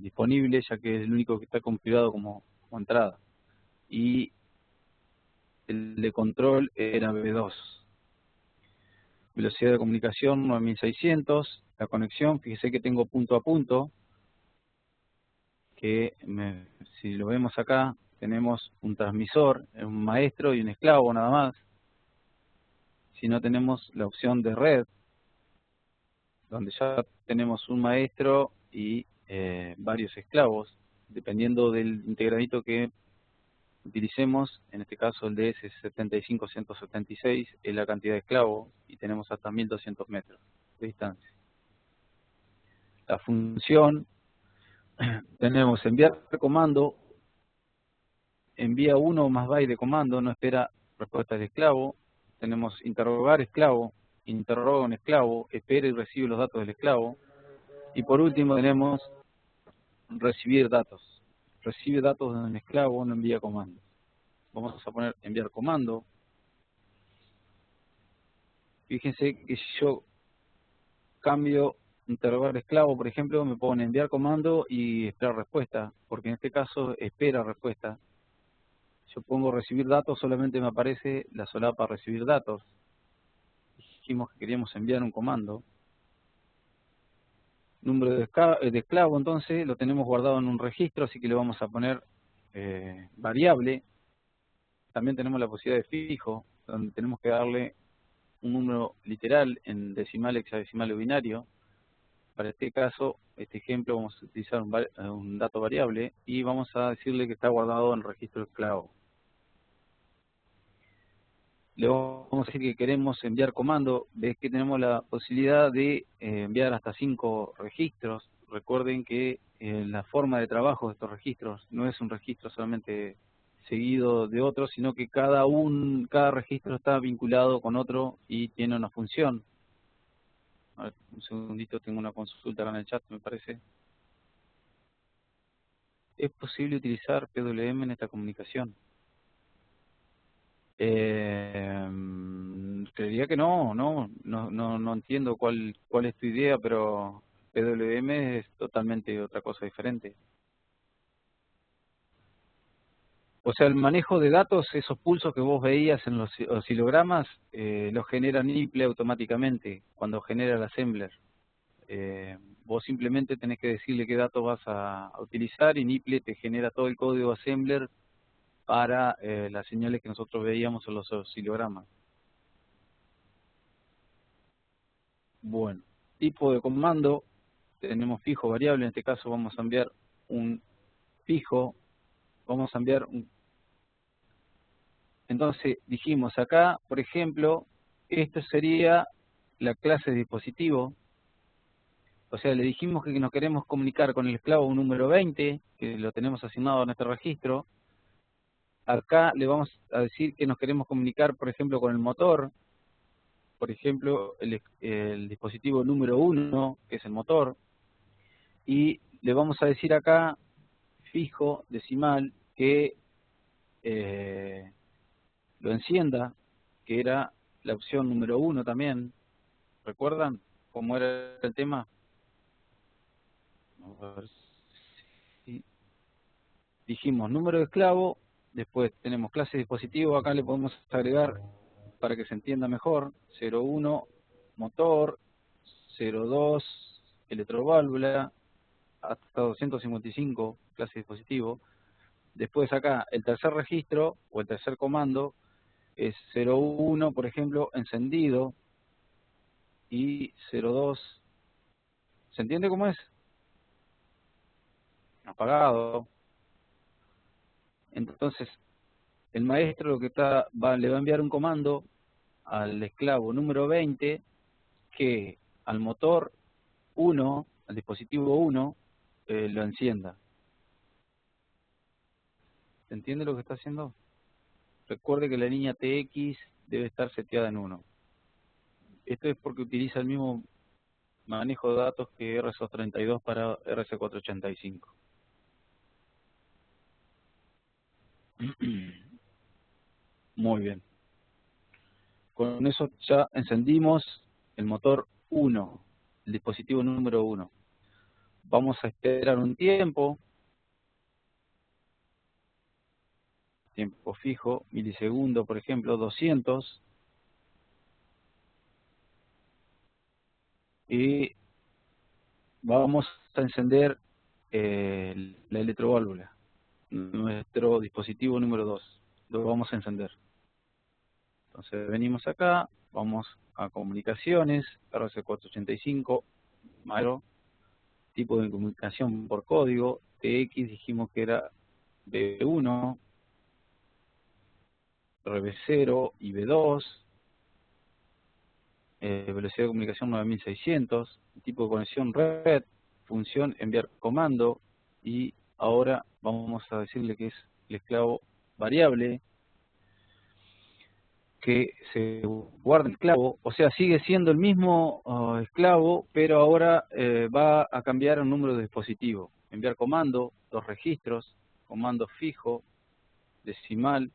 disponible, ya que es el único que está configurado como entrada. Y el de control era B2. Velocidad de comunicación 9600, la conexión, fíjese que tengo punto a punto, que si lo vemos acá, tenemos un transmisor, un maestro y un esclavo nada más. Si no, tenemos la opción de red, donde ya tenemos un maestro y varios esclavos, dependiendo del integradito que utilicemos. En este caso el DS75176 es la cantidad de esclavos y tenemos hasta 1200 metros de distancia. La función, tenemos enviar comando, envía 1 más byte de comando, no espera respuesta de esclavo. Tenemos interrogar esclavo, interroga un esclavo, espera y recibe los datos del esclavo. Y por último tenemos recibir datos. Recibe datos de un esclavo, no envía comandos. Vamos a poner enviar comando. Fíjense que si yo cambio interrogar esclavo, por ejemplo, me pone enviar comando y esperar respuesta, porque en este caso espera respuesta. Yo pongo recibir datos, solamente me aparece la solapa recibir datos. Dijimos que queríamos enviar un comando. Número de esclavo, entonces, lo tenemos guardado en un registro, así que le vamos a poner variable. También tenemos la posibilidad de fijo, donde tenemos que darle un número literal en decimal, hexadecimal o binario. Para este caso, este ejemplo, vamos a utilizar un dato variable y vamos a decirle que está guardado en el registro esclavo. Le vamos a decir que queremos enviar comando. Ves que tenemos la posibilidad de enviar hasta 5 registros. Recuerden que la forma de trabajo de estos registros no es un registro solamente seguido de otro, sino que cada registro está vinculado con otro y tiene una función. A ver, un segundito, tengo una consulta acá en el chat, me parece. ¿Es posible utilizar PWM en esta comunicación? Creería que no entiendo cuál es tu idea, pero PWM es totalmente otra cosa diferente. O sea, el manejo de datos, esos pulsos que vos veías en los oscilogramas, los genera Nipple automáticamente cuando genera el assembler. Vos simplemente tenés que decirle qué datos vas a utilizar y Nipple te genera todo el código assembler para las señales que nosotros veíamos en los oscilogramas. Bueno, tipo de comando, tenemos fijo, variable, en este caso vamos a enviar un fijo, vamos a enviar un... Entonces dijimos acá, por ejemplo, esto sería la clase de dispositivo, o sea, le dijimos que nos queremos comunicar con el esclavo número 20, que lo tenemos asignado a nuestro registro. Acá le vamos a decir que nos queremos comunicar, por ejemplo, con el motor, por ejemplo, el dispositivo número 1, que es el motor, y le vamos a decir acá, fijo, decimal, que lo encienda, que era la opción número 1 también. ¿Recuerdan cómo era el tema? A ver si dijimos número de esclavo, después tenemos clase de dispositivo, acá le podemos agregar para que se entienda mejor, 01 motor, 02 electroválvula, hasta 255 clase de dispositivo. Después acá el tercer registro o el tercer comando es 01, por ejemplo, encendido, y 02, ¿se entiende cómo es? Apagado. Entonces, el maestro lo que le va a enviar un comando al esclavo número 20 que al motor 1, al dispositivo 1, lo encienda. ¿Se entiende lo que está haciendo? Recuerde que la línea TX debe estar seteada en 1. Esto es porque utiliza el mismo manejo de datos que RSO32 para RC485. Muy bien. Con eso ya encendimos el motor 1, el dispositivo número 1. Vamos a esperar un tiempo fijo, milisegundo, por ejemplo, 200, y vamos a encender la electroválvula, nuestro dispositivo número 2, lo vamos a encender. Entonces venimos acá, vamos a comunicaciones, RC485, malo, tipo de comunicación por código, TX dijimos que era B1, RB0 y B2, velocidad de comunicación 9600, tipo de conexión red, función enviar comando, y ahora vamos a decirle que es el esclavo variable, que se guarda el esclavo, o sea, sigue siendo el mismo esclavo, pero ahora va a cambiar un número de dispositivo. Enviar comando, 2 registros, comando fijo, decimal.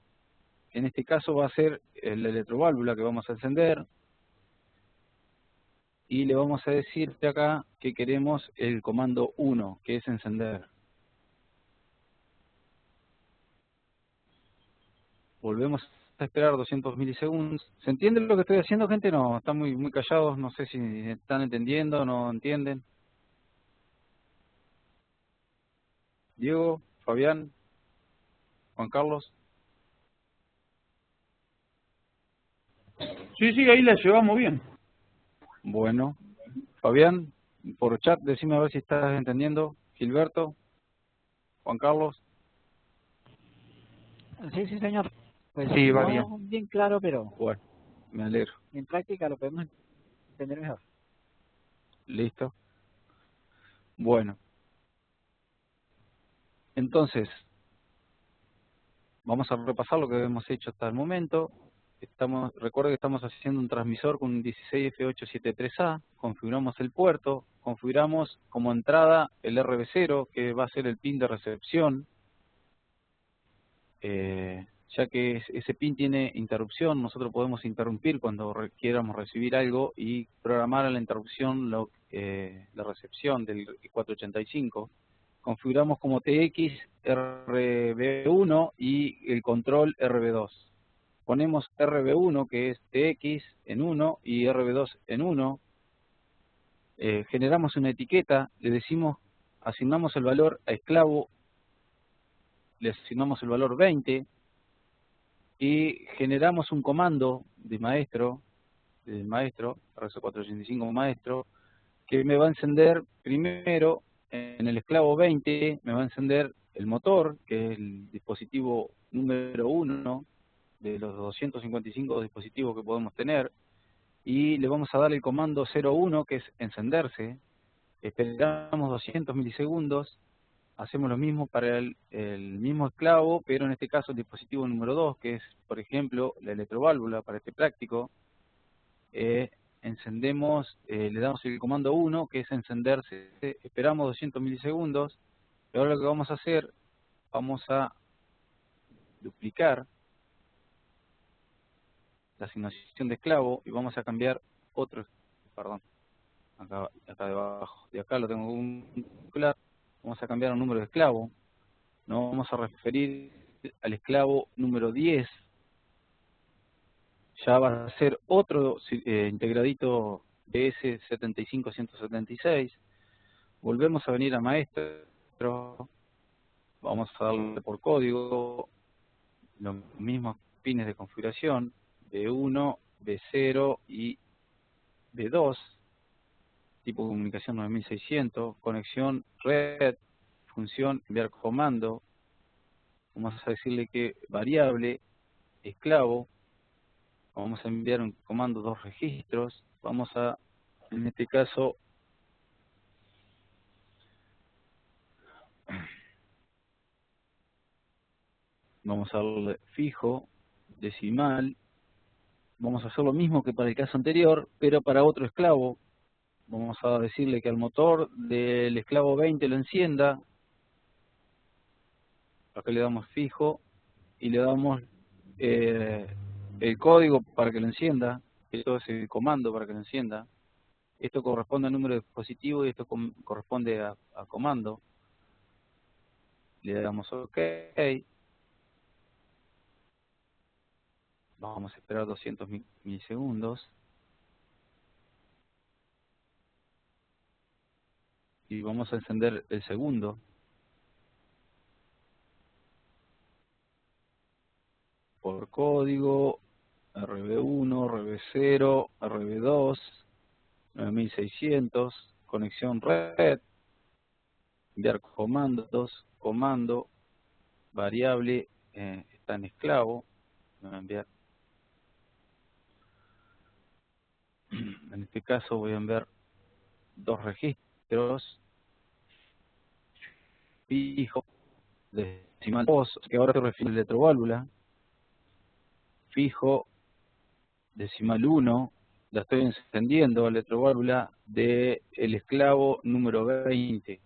En este caso va a ser la electroválvula que vamos a encender, y le vamos a decir de acá que queremos el comando 1, que es encender. Volvemos a esperar 200 milisegundos. ¿Se entiende lo que estoy haciendo, gente? No, están muy callados, no sé si están entendiendo o no entienden. Diego, Fabián, Juan Carlos. Sí, ahí la llevamos bien. Bueno, Fabián, por chat, decime a ver si estás entendiendo. Gilberto, Juan Carlos. Sí, señor. Pues Sí, va no bien claro, pero Bueno, me alegro. en práctica lo podemos entender mejor. Listo. Bueno, entonces, vamos a repasar lo que hemos hecho hasta el momento. Recuerda que estamos haciendo un transmisor con un 16F873A, configuramos el puerto, configuramos como entrada el RB0, que va a ser el pin de recepción, ya que ese pin tiene interrupción, nosotros podemos interrumpir cuando quieramos recibir algo y programar a la interrupción la recepción del 485. configuramos como TX RB1 y el control RB2. Ponemos RB1, que es TX en 1 y RB2 en 1. Generamos una etiqueta, le decimos, asignamos el valor a esclavo, le asignamos el valor 20 y generamos un comando de maestro, RS485 maestro, que me va a encender primero en el esclavo 20, me va a encender el motor, que es el dispositivo número 1 de los 255 dispositivos que podemos tener, y le vamos a dar el comando 01, que es encenderse. Esperamos 200 milisegundos, hacemos lo mismo para el mismo esclavo, pero en este caso el dispositivo número 2, que es, por ejemplo, la electroválvula para este práctico. Encendemos, le damos el comando 1, que es encenderse, esperamos 200 milisegundos, y ahora lo que vamos a hacer, vamos a duplicar la asignación de esclavo y vamos a cambiar otro, perdón, acá debajo, de acá lo tengo un claro, vamos a cambiar un número de esclavo, nos vamos a referir al esclavo número 10, ya va a ser otro integradito DS75176. Volvemos a venir a maestro, vamos a darle por código los mismos pines de configuración, B1, B0 y B2, tipo de comunicación 9600, conexión red, función enviar comando, vamos a decirle que variable, esclavo, vamos a enviar un comando 2 registros, vamos a, en este caso, vamos a darle fijo, decimal, vamos a hacer lo mismo que para el caso anterior, pero para otro esclavo. Vamos a decirle que al motor del esclavo 20 lo encienda, acá le damos fijo y le damos el código para que lo encienda, esto es el comando para que lo encienda, esto corresponde al número de dispositivo y esto corresponde a comando, le damos OK, vamos a esperar 200 milisegundos y vamos a encender el segundo, por código, RB1, RB0, RB2, 9600, conexión red, enviar comandos, comando, variable, está en esclavo, me va a enviar, en este caso voy a enviar dos registros, fijo, decimal 2, que ahora se refiere a la electroválvula, fijo, decimal 1, la estoy encendiendo, la electroválvula de el esclavo número 20.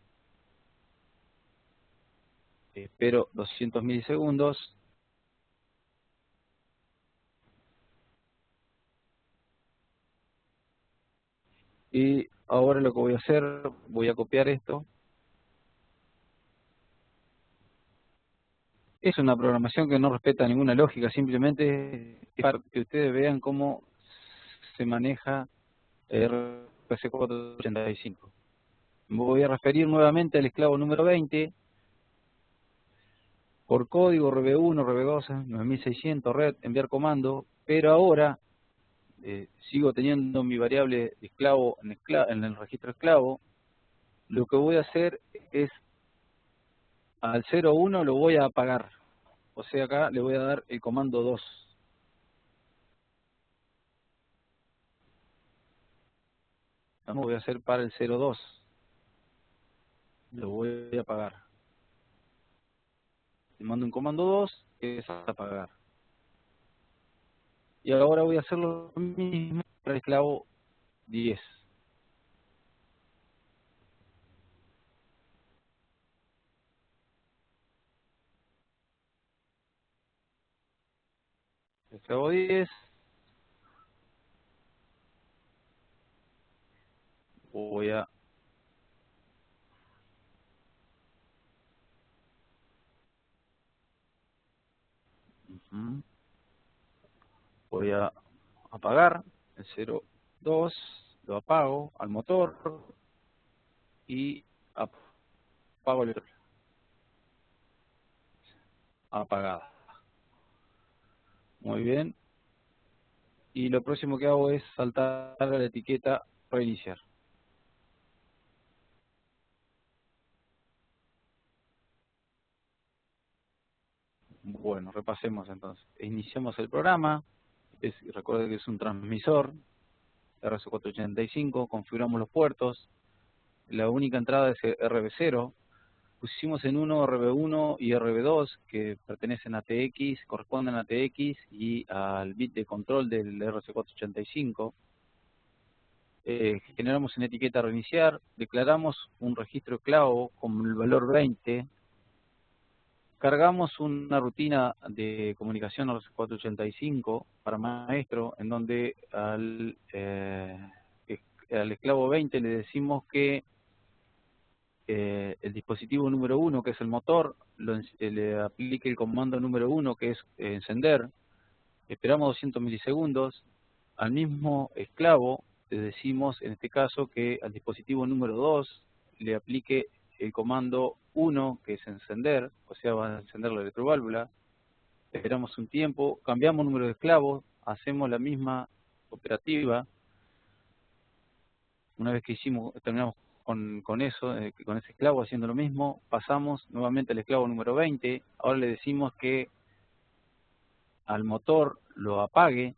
Espero 200 milisegundos. Y ahora lo que voy a hacer, voy a copiar esto. Es una programación que no respeta ninguna lógica, simplemente es para que ustedes vean cómo se maneja RC485. Voy a referir nuevamente al esclavo número 20, por código RB1, RB2, 9600, red, enviar comando, pero ahora sigo teniendo mi variable de esclavo en el registro esclavo. Lo que voy a hacer es, al 01 lo voy a apagar. O sea, acá le voy a dar el comando 2. Vamos, voy a hacer para el 02. Lo voy a apagar. Le mando un comando 2, que es apagar. Y ahora voy a hacer lo mismo para el esclavo 10. El esclavo 10, voy a Mm. Voy a apagar el 02, lo apago al motor y apago el apagada. Muy bien. Y lo próximo que hago es saltar a la etiqueta reiniciar. Bueno, repasemos entonces. Iniciamos el programa. Recuerden que es un transmisor RC485. Configuramos los puertos. La única entrada es RB0. Pusimos en uno RB1 y RB2 que pertenecen a TX, corresponden a TX y al bit de control del RC485. Generamos una etiqueta reiniciar, declaramos un registro esclavo con el valor 20, cargamos una rutina de comunicación RC485 para maestro, en donde al esclavo 20 le decimos que el dispositivo número 1, que es el motor, le aplique el comando número 1, que es encender. Esperamos 200 milisegundos. Al mismo esclavo le decimos, en este caso, que al dispositivo número 2 le aplique el comando 1, que es encender, o sea, va a encender la electroválvula. Esperamos un tiempo, cambiamos número de esclavos, hacemos la misma operativa. Una vez que terminamos con eso, con ese esclavo haciendo lo mismo, pasamos nuevamente al esclavo número 20. Ahora le decimos que al motor lo apague,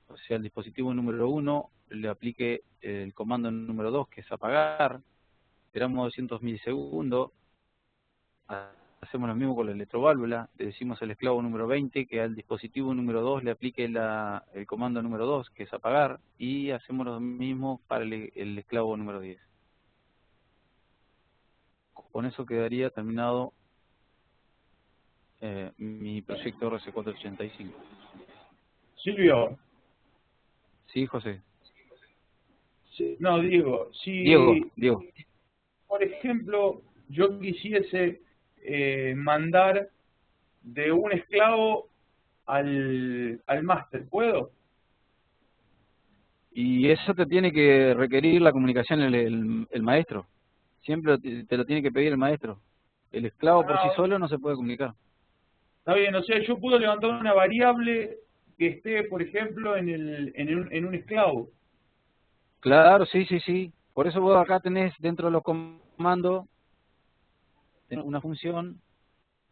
o sea, al dispositivo número 1 le aplique el comando número 2, que es apagar. Esperamos 200 milisegundos, hacemos lo mismo con la electroválvula, le decimos al esclavo número 20 que al dispositivo número 2 le aplique el comando número 2, que es apagar, y hacemos lo mismo para el esclavo número 10. Con eso quedaría terminado mi proyecto RC485. Silvio, Sí, José. no, Diego, Diego. por ejemplo, yo quisiese mandar de un esclavo al máster, ¿puedo? Y eso te tiene que requerir la comunicación el maestro. Siempre te lo tiene que pedir el maestro. El esclavo por sí solo no se puede comunicar. Está bien, o sea, yo puedo levantar una variable que esté, por ejemplo, en un esclavo. Claro, sí. Por eso vos acá tenés dentro de los comandos una función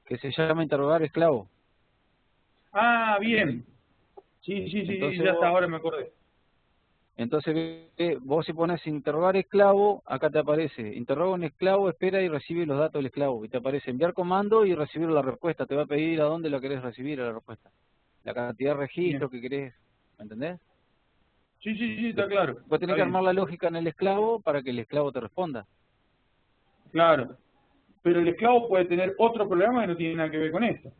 que se llama interrogar esclavo. Ah, bien. Sí, Entonces ya hasta ahora me acordé. Entonces vos si pones interrogar esclavo, acá te aparece interroga un esclavo, espera y recibe los datos del esclavo. Y te aparece enviar comando y recibir la respuesta. Te va a pedir a dónde la querés recibir a la respuesta. La cantidad de registros que querés. ¿Me entendés? Sí, está claro. Vos tenés que armar la lógica en el esclavo para que el esclavo te responda. Claro. Pero el esclavo puede tener otro programa que no tiene nada que ver con esto.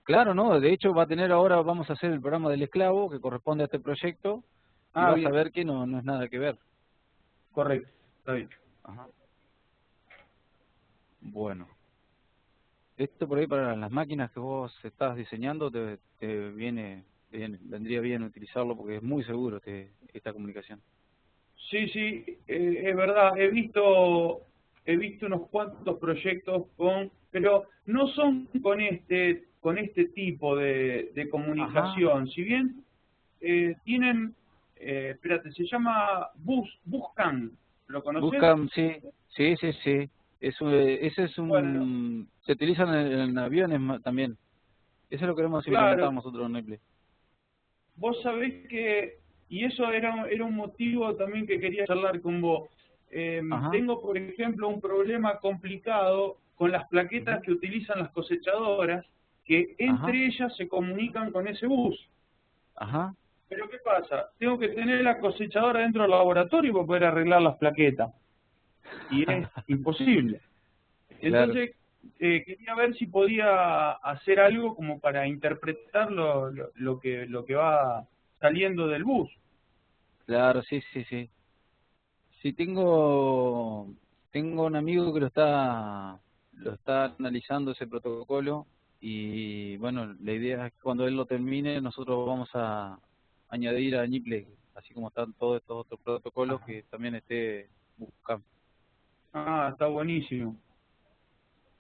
Claro, no. De hecho va a tener ahora, vamos a hacer el programa del esclavo que corresponde a este proyecto. Y vas a ver que no es nada que ver. Correcto, está bien. Ajá. Bueno. Esto por ahí para las máquinas que vos estás diseñando vendría bien utilizarlo porque es muy seguro esta comunicación. Sí, es verdad. He visto unos cuantos proyectos pero no son con este tipo de comunicación. Ajá. Si bien tienen, espérate, se llama Buscan, ¿lo conoces? Buscan, sí. Ese es un... Se utilizan en aviones también. Eso lo queremos implementar nosotros en Neple. Vos sabés que, y eso era un motivo también que quería charlar con vos. Tengo, por ejemplo, un problema complicado con las plaquetas que utilizan las cosechadoras, que entre ellas se comunican con ese bus. Ajá. Pero ¿qué pasa? Tengo que tener la cosechadora dentro del laboratorio para poder arreglar las plaquetas. Y es imposible. Entonces, quería ver si podía hacer algo como para interpretar lo que va saliendo del bus. Claro, sí. Sí, tengo un amigo que lo está analizando ese protocolo y bueno, la idea es que cuando él lo termine nosotros vamos a añadir a Niple, así como están todos estos otros protocolos, que también esté buscando. Ah, está buenísimo.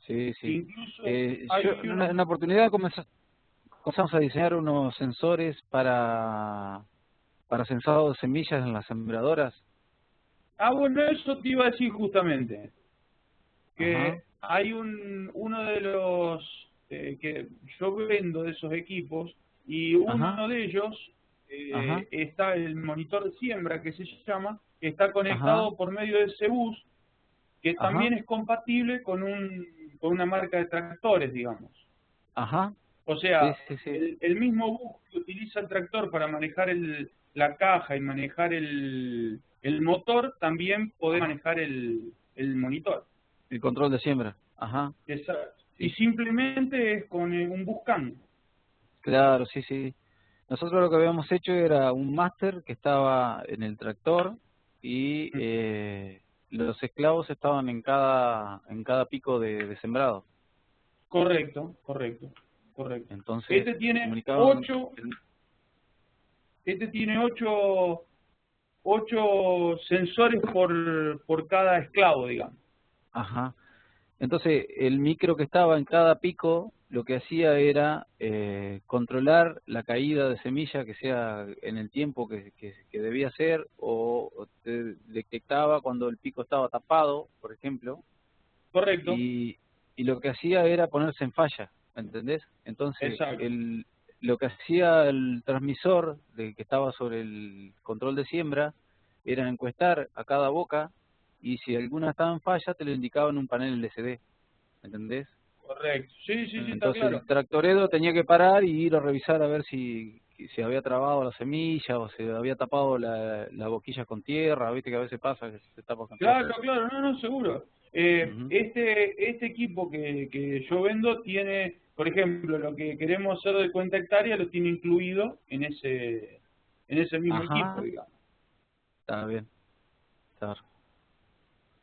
Sí, sí. Incluso hay Yo en una oportunidad comenzamos a diseñar unos sensores para censado de semillas en las sembradoras. Ah, bueno, eso te iba a decir justamente. Ajá, Que hay uno de los que yo vendo de esos equipos, y ajá, uno de ellos ajá, está el monitor de siembra, que se llama, que está ajá, conectado por medio de ese bus, que ajá, también es compatible con una marca de tractores, digamos. ajá. O Sí, sea, sí, sí. el mismo bus que utiliza el tractor para manejar la caja y manejar el motor, también puede manejar el monitor. El control de siembra. Ajá. Exacto. Y Sí. simplemente es con un Buscán. Claro, sí, sí. Nosotros lo que habíamos hecho era un máster que estaba en el tractor y los esclavos estaban en cada pico de sembrado. Correcto, correcto, correcto. Entonces Este se tiene comunicaban. ocho, este tiene ocho sensores por cada esclavo, digamos. Ajá. Entonces, el micro que estaba en cada pico lo que hacía era controlar la caída de semilla que sea en el tiempo que debía ser, o te detectaba cuando el pico estaba tapado, por ejemplo, Correcto, y lo que hacía era ponerse en falla, ¿entendés? Entonces, exacto. lo que hacía el transmisor que estaba sobre el control de siembra era encuestar a cada boca, y si alguna estaba en falla te lo indicaba en un panel LCD. ¿Entendés? Correcto. Sí, sí, sí, está Entonces claro. el tractorero tenía que parar y ir a revisar a ver si se había trabado la semilla o se había tapado la boquilla con tierra. Viste que a veces pasa que se tapa con tierra. Claro, claro, no, no, seguro. Ujú. Este equipo que yo vendo tiene, por ejemplo, lo que queremos hacer de cuenta hectárea lo tiene incluido en ese mismo equipo, Ajá, digamos. está bien. Está.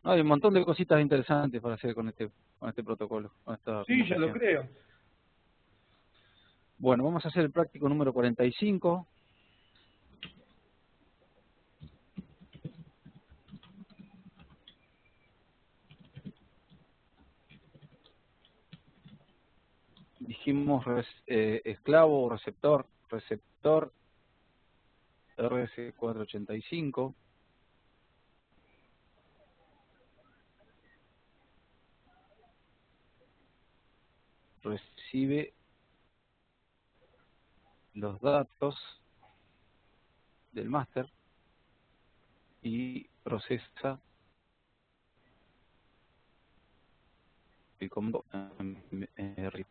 No, hay un montón de cositas interesantes para hacer con este protocolo, con esta Sí, ya lo comunicación. creo. Bueno, vamos a hacer el práctico número 45. Dijimos esclavo, receptor RS485. Recibe los datos del máster y procesa el comando RIP.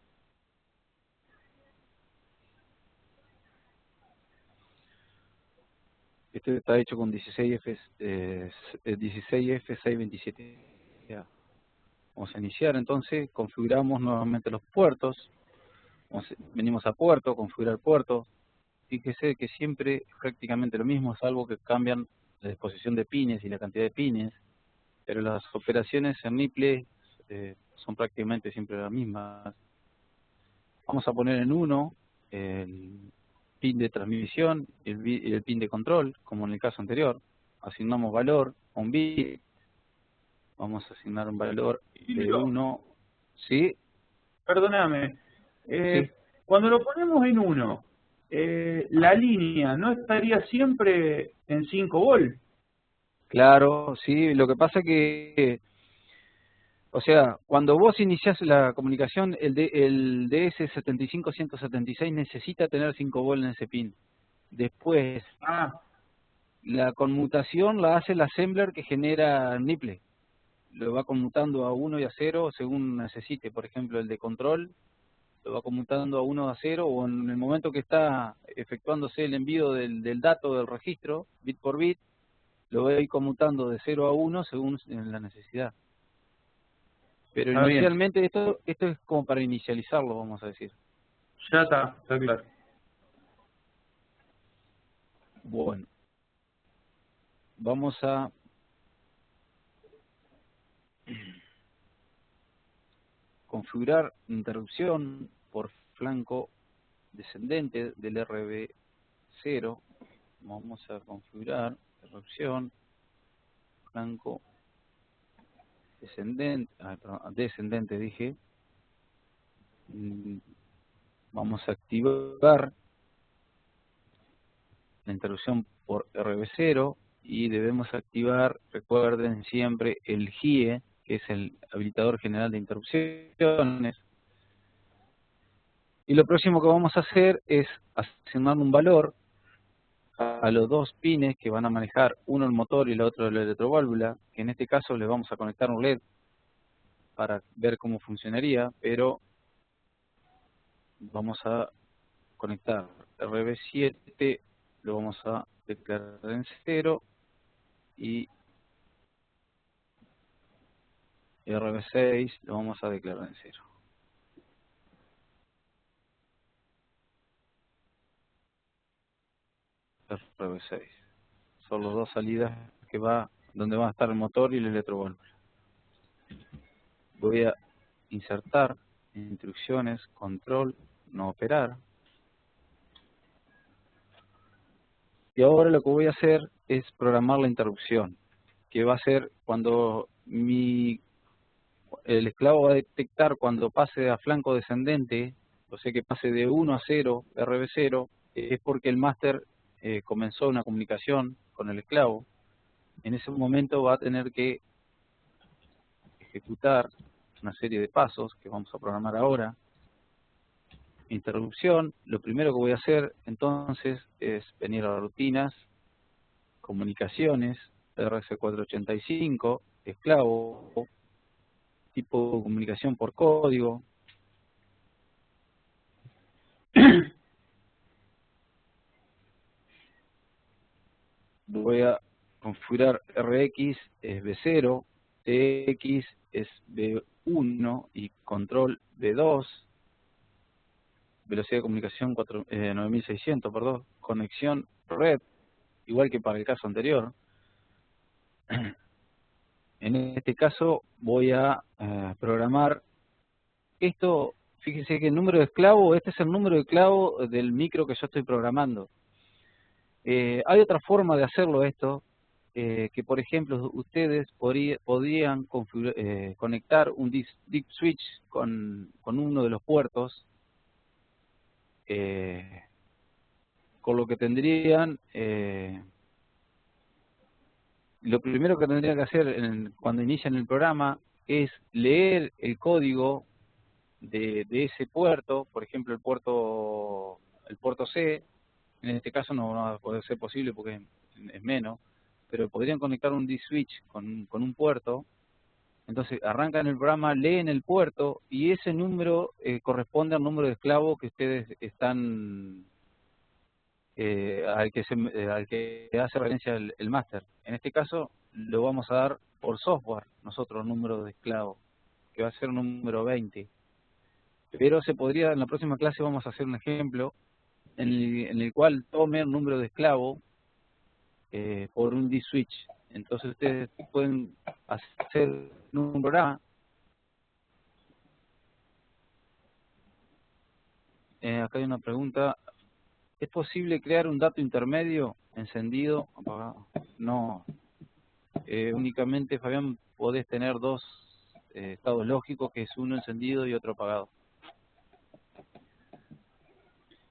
Este está hecho con 16F627. Ya. Vamos a iniciar entonces, configuramos nuevamente los puertos. Venimos a puerto, configurar puerto. Fíjese que siempre prácticamente lo mismo, salvo que cambian la disposición de pines y la cantidad de pines, pero las operaciones en Niple son prácticamente siempre las mismas. Vamos a poner en uno el pin de transmisión y el pin de control, como en el caso anterior. Asignamos valor a un bit, vamos a asignar un valor de Silvio, 1, ¿sí? perdóname. Sí, Cuando lo ponemos en uno, la ajá. línea no estaría siempre en 5 volt. Claro, sí, lo que pasa que, o sea, cuando vos iniciás la comunicación, el DS75176 necesita tener 5 volt en ese pin. Después, Ah, la conmutación la hace el assembler que genera Niple. Lo va conmutando a 1 y a 0 según necesite. Por ejemplo, el de control lo va conmutando a 1 a 0, o en el momento que está efectuándose el envío del dato del registro, bit por bit, lo va a ir conmutando de 0 a 1 según la necesidad. Pero está bien. inicialmente esto es como para inicializarlo, vamos a decir. Ya está claro. Bueno, vamos a configurar interrupción por flanco descendente del RB0. Vamos a configurar erupción, flanco descendente, descendente dije. Vamos a activar la interrupción por RB0 y debemos activar, recuerden siempre, el GIE, que es el habilitador general de interrupciones. Y lo próximo que vamos a hacer es asignar un valor a los dos pines que van a manejar, uno el motor y el otro la electroválvula, que en este caso les vamos a conectar un LED para ver cómo funcionaría, pero vamos a conectar RB7, lo vamos a declarar en 0 y RB6 lo vamos a declarar en 0. RB6 son las dos salidas que donde va a estar el motor y el electroválvula. Voy a insertar instrucciones, control, no operar. Y ahora lo que voy a hacer es programar la interrupción, que va a ser cuando el esclavo va a detectar cuando pase a flanco descendente, o sea que pase de 1 a 0, RB0, es porque el máster comenzó una comunicación con el esclavo. En ese momento va a tener que ejecutar una serie de pasos que vamos a programar ahora. Interrupción, lo primero que voy a hacer entonces es venir a rutinas, comunicaciones, RS485, esclavo, tipo de comunicación por código. Voy a configurar RX es B0, TX es B1 y control B2. Velocidad de comunicación 9600, perdón, conexión red, igual que para el caso anterior. En este caso voy a programar esto. Fíjense que el número de esclavo, este es el número de esclavo del micro que yo estoy programando. Hay otra forma de hacerlo esto, que por ejemplo ustedes podrían conectar un deep switch con uno de los puertos, con lo que tendrían, lo primero que tendrían que hacer cuando inician el programa es leer el código de ese puerto, por ejemplo el puerto C. En este caso no va a poder ser posible porque es menos, pero podrían conectar un D-Switch con un puerto. Entonces arrancan el programa, leen el puerto y ese número corresponde al número de esclavo que ustedes están al que hace referencia el máster. En este caso lo vamos a dar por software nosotros, número de esclavo, que va a ser número 20. Pero se podría, en la próxima clase vamos a hacer un ejemplo en el cual tome el número de esclavo por un D-Switch. Entonces ustedes pueden hacer un programa. Acá hay una pregunta. ¿Es posible crear un dato intermedio encendido, apagado? No. Únicamente, Fabián, podés tener dos estados lógicos, que es uno encendido y otro apagado.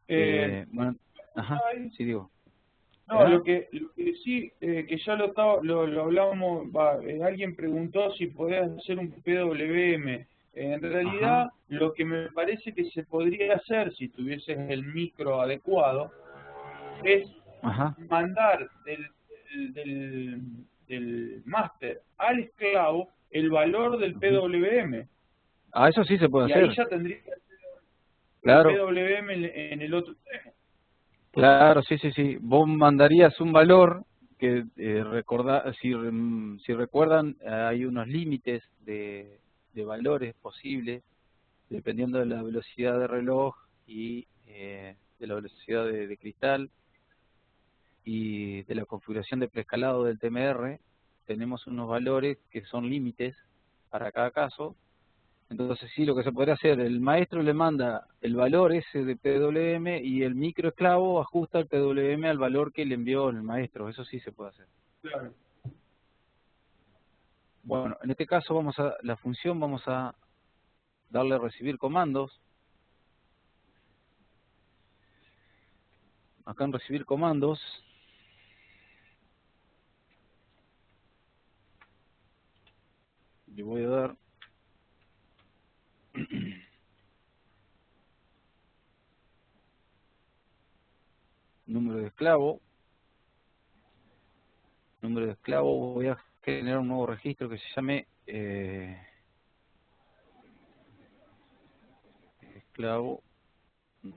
Bueno, ajá, sí digo. No, lo que sí, que ya lo hablábamos, alguien preguntó si podías hacer un PWM. En realidad, Ajá. lo que me parece que se podría hacer, si tuvieses el micro adecuado, es Ajá. mandar del máster al esclavo el valor del PWM. Ah, eso sí se puede y hacer. ahí ya tendría Claro. el PWM en el otro extremo. Claro, sí, sí, sí. Vos mandarías un valor que si recuerdan, hay unos límites de valores posibles dependiendo de la velocidad de reloj y de la velocidad de cristal y de la configuración de preescalado del TMR. Tenemos unos valores que son límites para cada caso Entonces sí, lo que se podría hacer, el maestro le manda el valor ese de PWM y el microesclavo ajusta el PWM al valor que le envió el maestro. Eso sí se puede hacer. Claro. Bueno, en este caso la función vamos a darle a recibir comandos. Acá en recibir comandos le voy a dar número de esclavo. Número de esclavo, voy a generar un nuevo registro que se llame esclavo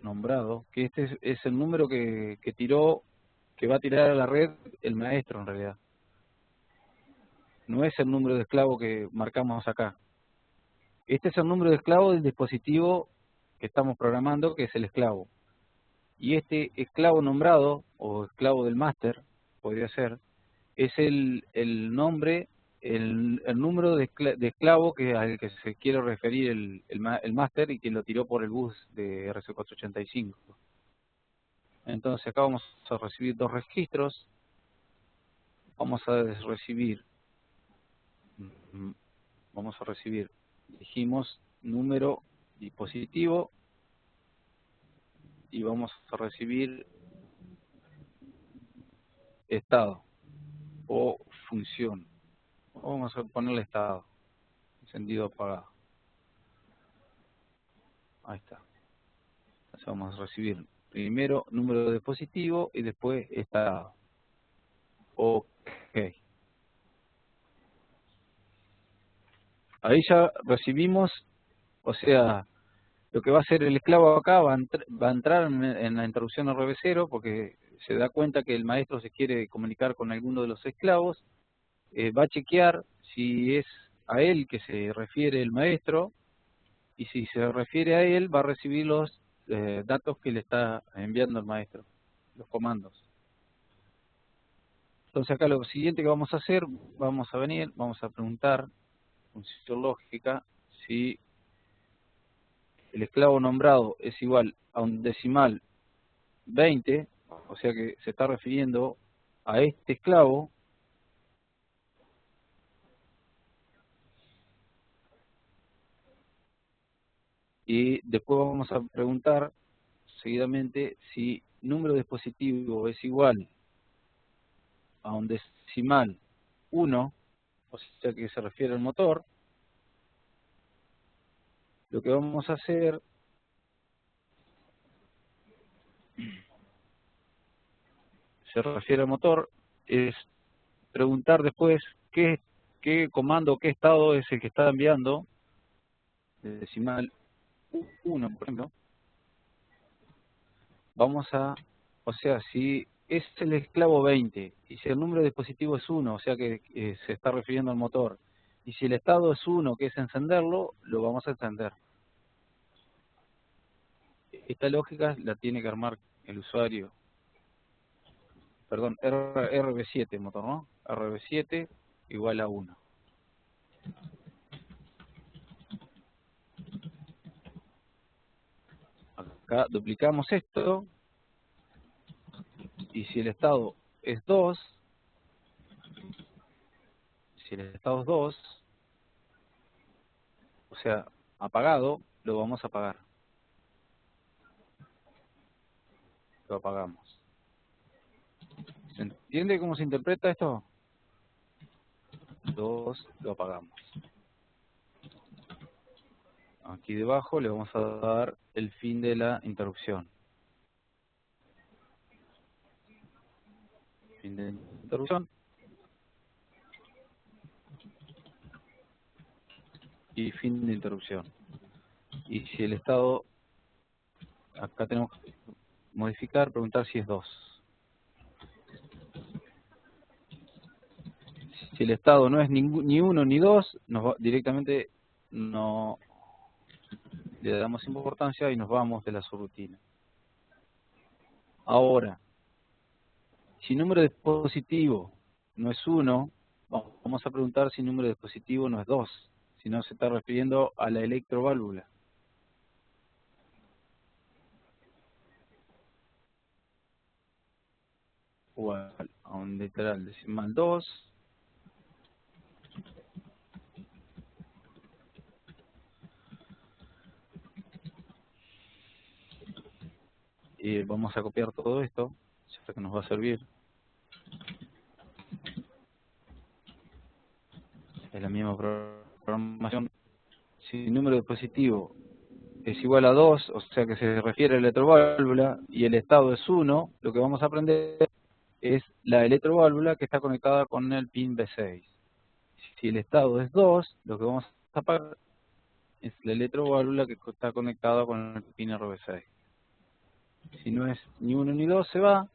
nombrado, que este es el número que tiró, que va a tirar a la red el maestro en realidad. No es el número de esclavo que marcamos acá. Este es el número de esclavo del dispositivo que estamos programando, que es el esclavo. Y este esclavo nombrado, o esclavo del máster, podría ser, es el nombre, el número de esclavo al que se quiere referir el máster y que lo tiró por el bus de RC485. Entonces acá vamos a recibir dos registros. Vamos a recibir, dijimos, número dispositivo y vamos a recibir estado o función. Vamos a ponerle estado, encendido, apagado. Ahí está. Entonces vamos a recibir primero número de dispositivo y después estado. Ok. Ahí ya recibimos, o sea, lo que va a hacer el esclavo acá va a entrar en la introducción RB0 porque se da cuenta que el maestro se quiere comunicar con alguno de los esclavos. Va a chequear si es a él que se refiere el maestro y si se refiere a él va a recibir los datos que le está enviando el maestro, los comandos. Entonces acá lo siguiente que vamos a hacer, vamos a preguntar, función lógica, si el esclavo nombrado es igual a un decimal 20, o sea que se está refiriendo a este esclavo, y después vamos a preguntar seguidamente si número de dispositivo es igual a un decimal 1, o sea que se refiere al motor. Lo que vamos a hacer se refiere al motor es preguntar después qué comando, qué estado es el que está enviando, de decimal 1, por ejemplo. O sea, si es el esclavo 20 y si el número de dispositivo es 1, o sea que se está refiriendo al motor, y si el estado es 1, que es encenderlo, lo vamos a encender. Esta lógica la tiene que armar el usuario. Perdón, RB7 motor, ¿no? RB7 igual a 1. Acá duplicamos esto, y si el estado es 2, o sea, apagado, lo vamos a apagar. Lo apagamos. ¿Se entiende cómo se interpreta esto? 2, lo apagamos. Aquí debajo le vamos a dar el fin de la interrupción. Fin de interrupción. Y fin de interrupción. Y si el estado, acá tenemos que modificar, preguntar si es 2. Si el estado no es ni 1 ni 2, directamente no le damos importancia y nos vamos de la subrutina. Ahora, si número de dispositivo no es 1, vamos a preguntar si número de dispositivo no es 2. sino se está refiriendo a la electroválvula. Igual a un literal decimal 2. Y vamos a copiar todo esto, ya que nos va a servir. Es la misma programación. Si el número de positivo es igual a 2, o sea que se refiere a la electroválvula, y el estado es 1, lo que vamos a aprender es la electroválvula que está conectada con el pin B6. Si el estado es 2, lo que vamos a apagar es la electroválvula que está conectada con el pin RB6. Si no es ni 1 ni 2 se va.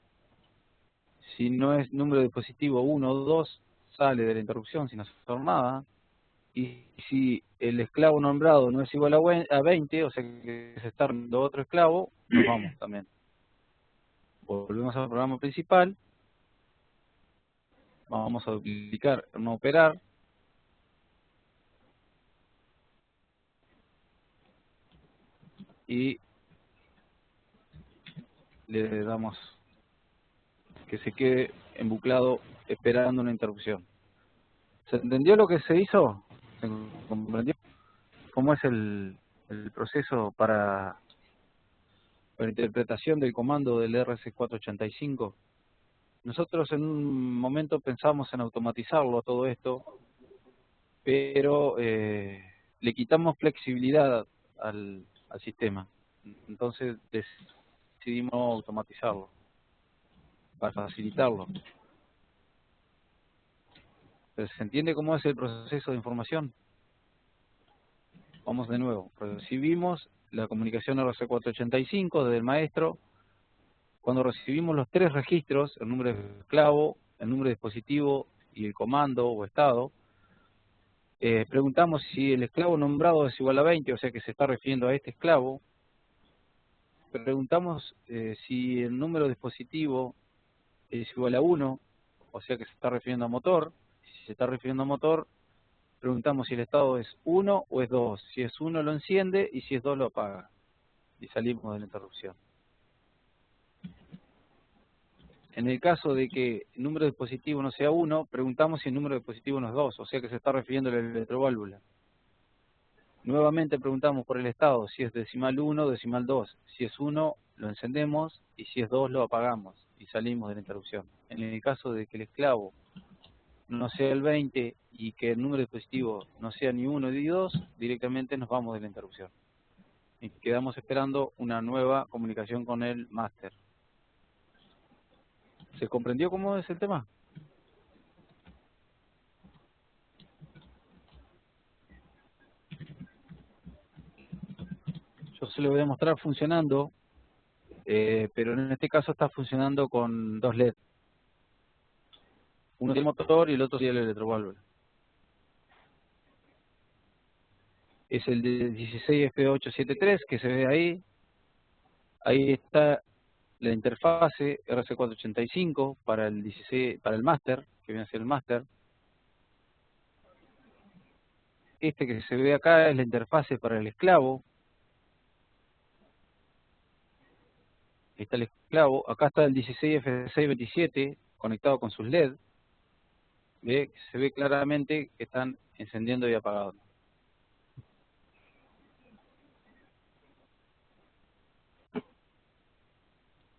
Si no es número de positivo 1 o 2, sale de la interrupción sin hacer nada. Y si el esclavo nombrado no es igual a 20, o sea que se está dando otro esclavo, nos vamos también. Volvemos al programa principal. Vamos a duplicar, no operar. Y le damos que se quede embuclado esperando una interrupción. ¿Se entendió lo que se hizo? ¿Se comprendió cómo es el proceso para interpretación del comando del RC485? Nosotros en un momento pensamos en automatizarlo todo esto, pero le quitamos flexibilidad al sistema. Entonces decidimos automatizarlo para facilitarlo. ¿Pero se entiende cómo es el proceso de información? Vamos de nuevo. Recibimos la comunicación RC485 desde el maestro. Cuando recibimos los tres registros, el número de esclavo, el número de dispositivo y el comando o estado, preguntamos si el esclavo nombrado es igual a 20, o sea que se está refiriendo a este esclavo. Preguntamos si el número de dispositivo es igual a 1, o sea que se está refiriendo a motor. Si se está refiriendo a motor, preguntamos si el estado es 1 o es 2. Si es 1 lo enciende y si es 2 lo apaga. Y salimos de la interrupción. En el caso de que el número de dispositivo no sea 1, preguntamos si el número de dispositivo no es 2, o sea que se está refiriendo a la electroválvula. Nuevamente preguntamos por el estado, si es decimal 1 o decimal 2. Si es 1 lo encendemos y si es 2 lo apagamos y salimos de la interrupción. En el caso de que el esclavo no sea el 20 y que el número de dispositivo no sea ni 1 ni 2, directamente nos vamos de la interrupción. Y quedamos esperando una nueva comunicación con el máster. ¿Se comprendió cómo es el tema? Yo se lo voy a mostrar funcionando, pero en este caso está funcionando con dos LED. Uno del motor y el otro sería el electroválvula. Es el de 16F873 que se ve ahí. Ahí está la interfase RC485 para el 16, para el máster, que viene a ser el máster. Este que se ve acá es la interfase para el esclavo. Ahí está el esclavo. Acá está el 16F627 conectado con sus LED. Se ve claramente que están encendiendo y apagando.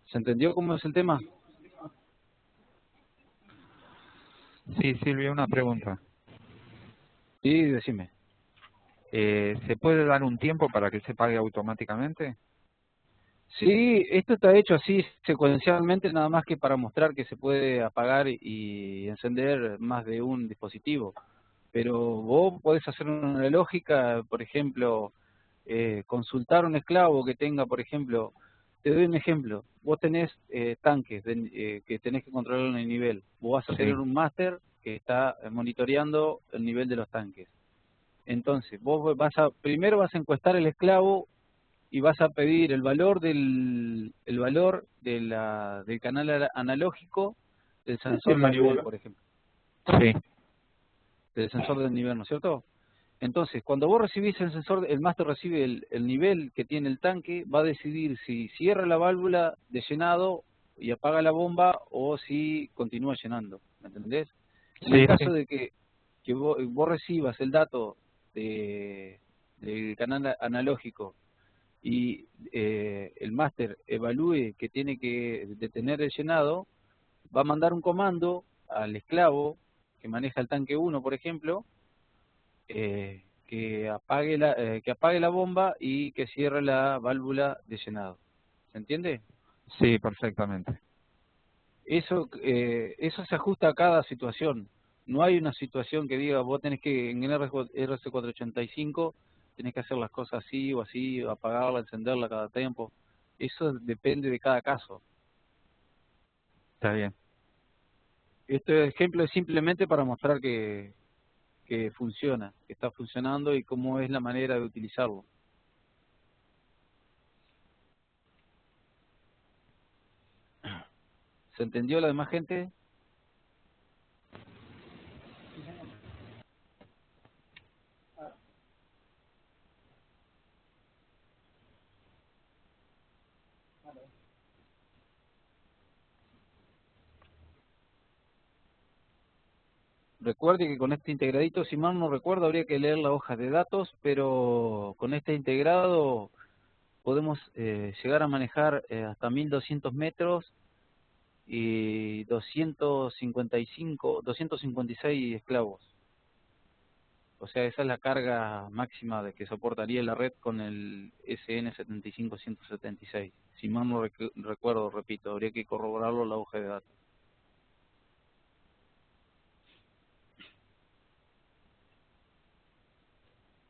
¿Se entendió cómo es el tema? Sí, Silvia, una pregunta. Sí, decime. ¿Se puede dar un tiempo para que se pague automáticamente? Sí, esto está hecho así secuencialmente, nada más que para mostrar que se puede apagar y encender más de un dispositivo. Pero vos podés hacer una lógica, por ejemplo, consultar un esclavo que tenga, por ejemplo, te doy un ejemplo, vos tenés tanques que tenés que controlar en el nivel. Vos vas a tener un máster que está monitoreando el nivel de los tanques. Entonces, vos primero vas a encuestar el esclavo y vas a pedir el valor del canal analógico del sensor del nivel, por ejemplo. Sí. Del sensor del nivel, ¿no es cierto? Entonces, cuando vos recibís el sensor, el máster recibe el nivel que tiene el tanque, va a decidir si cierra la válvula de llenado y apaga la bomba o si continúa llenando, ¿me entendés? En el Sí, caso sí. de que vos recibas el dato del canal analógico y el máster evalúe que tiene que detener el llenado, va a mandar un comando al esclavo que maneja el tanque 1, por ejemplo, que apague la bomba y que cierre la válvula de llenado. ¿Se entiende? Sí, perfectamente. Eso se ajusta a cada situación. No hay una situación que diga, vos tenés que, en el RC485, tenés que hacer las cosas así o así, o apagarla, encenderla cada tiempo. Eso depende de cada caso. Está bien. Este ejemplo es simplemente para mostrar que funciona, que está funcionando y cómo es la manera de utilizarlo. ¿Se entendió la demás gente? Recuerde que con este integradito, si mal no recuerdo, habría que leer la hoja de datos, pero con este integrado podemos llegar a manejar hasta 1200 metros y 256 esclavos. O sea, esa es la carga máxima de que soportaría la red con el SN75176. Si mal no recuerdo, repito, habría que corroborarlo en la hoja de datos.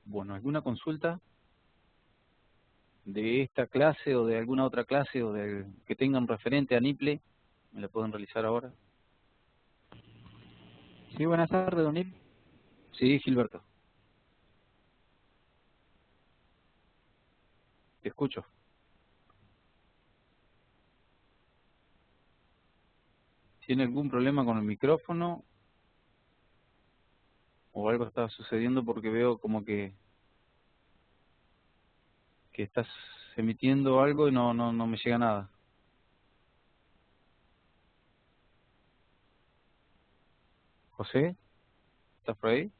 Bueno, ¿alguna consulta de esta clase o de alguna otra clase o de que tengan referente a NIPLE? ¿Me la pueden realizar ahora? Sí, buenas tardes, don Il. Sí, Gilberto. Te escucho. ¿Tiene algún problema con el micrófono? ¿O algo está sucediendo? Porque veo como que estás emitiendo algo y no me llega nada. José, ¿estás por ahí?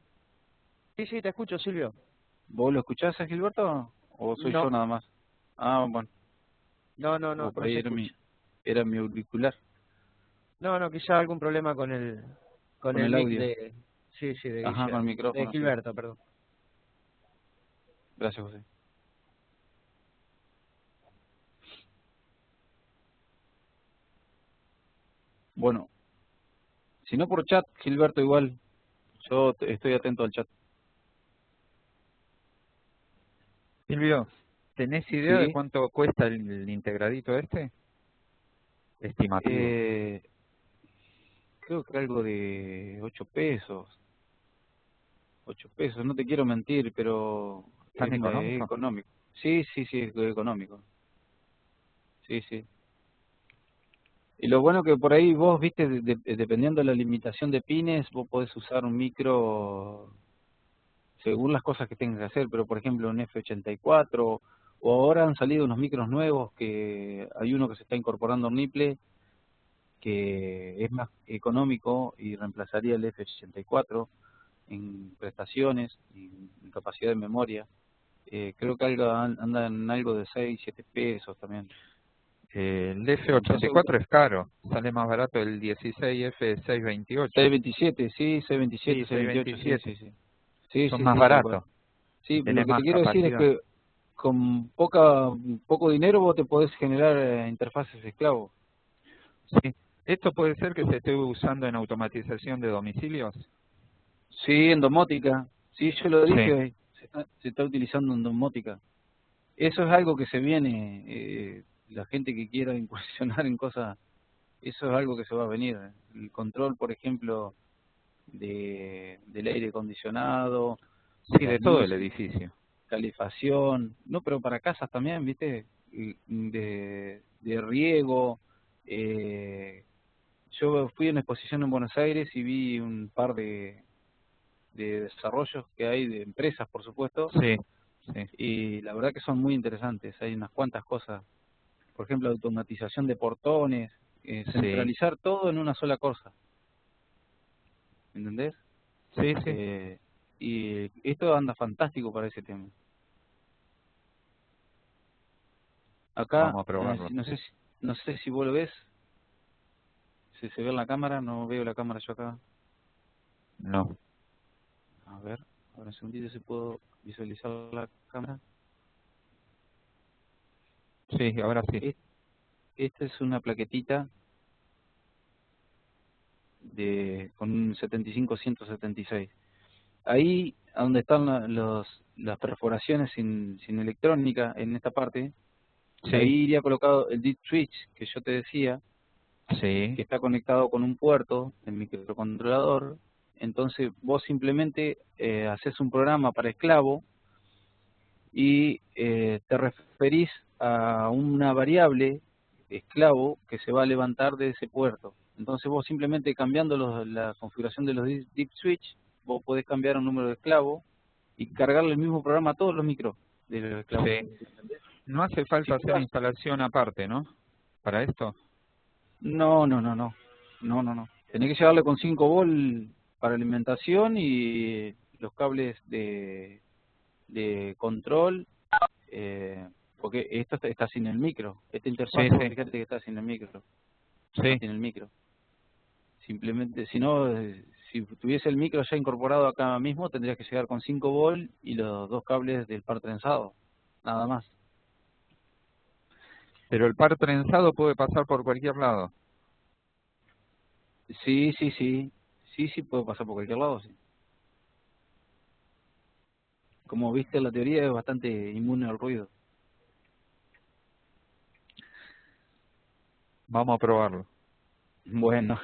Sí, sí, te escucho, Silvio. ¿Vos lo escuchás a Gilberto o soy yo No, nada más? Ah, bueno, no o por no ahí se escucha. era mi auricular No, quizá algún problema con con el el mic audio. de, sí, de Ajá, con el Guillermo, de micrófono, sí. Gilberto, perdón. Gracias, José. Bueno, si no por chat, Gilberto, igual, yo estoy atento al chat. Silvio, ¿tenés idea de Sí, cuánto cuesta el integradito este? Estimativo. creo que algo de 8 pesos. 8 pesos, no te quiero mentir, pero ¿Tan es económico? económico. Sí, es económico. Sí, sí. Y lo bueno que por ahí vos, viste, dependiendo de la limitación de pines, vos podés usar un micro según las cosas que tengas que hacer, pero por ejemplo un F84, o ahora han salido unos micros nuevos que hay uno que se está incorporando a Niple, que es más económico y reemplazaría el F84 en prestaciones y en capacidad de memoria. Creo que anda en algo de 6 7 pesos también. El Entonces, F84 es caro. Sale más barato el 16F628. 627, sí, 627, Sí, 628, sí, 627. sí, sí. Sí, Son sí, más sí, tal cual. baratos y Sí, lo tenés que te más quiero decir es capacidad. que con poco dinero vos te podés generar interfaces esclavos. Sí. ¿Esto puede ser que se esté usando en automatización de domicilios? Sí, en domótica. Sí, yo lo Sí. dije, se está utilizando en domótica. Eso es algo que se viene, la gente que quiera incursionar en cosas, eso es algo que se va a venir. El control, por ejemplo, del aire acondicionado, de Sí, las de todo el luces, edificio. calefacción, no, pero para casas también, ¿viste? De riego. Yo fui a una exposición en Buenos Aires y vi un par de de desarrollos que hay de empresas, por supuesto, Sí, sí. y la verdad que son muy interesantes. Hay unas cuantas cosas, por ejemplo, automatización de portones, centralizar todo en una sola cosa, ¿entendés? Sí, sí. Y esto anda fantástico para ese tema. Acá, Vamos a probarlo. no sé si vos lo ves, si se ve en la cámara, no veo la cámara yo acá. No. A ver un segundito si puedo visualizar la cámara. Sí, ahora sí. Esta es una plaquetita con un 75-176. Ahí, a donde están las perforaciones sin electrónica, en esta parte, Sí, ahí iría colocado el deep switch que yo te decía, que sí. está conectado con un puerto del microcontrolador. Entonces vos simplemente haces un programa para esclavo y te referís a una variable esclavo que se va a levantar de ese puerto. Entonces vos simplemente cambiando la configuración de los deep switch, vos podés cambiar un número de esclavo y cargarle el mismo programa a todos los micros de los esclavos. Sí. No hace falta hacer instalación aparte, ¿no? Para esto. No. Tenés que llevarle con 5 volt para alimentación y los cables de control, porque esto está sin el micro. Esta interfaz, Sí, sí. fíjate que está sin el micro. Sí. No tiene el micro. Simplemente, si no, si tuviese el micro ya incorporado acá mismo, tendrías que llegar con 5 volt y los 2 cables del par trenzado. Nada más. Pero el par trenzado puede pasar por cualquier lado. Sí, puede pasar por cualquier lado, sí. Como viste, la teoría es bastante inmune al ruido. Vamos a probarlo. Bueno.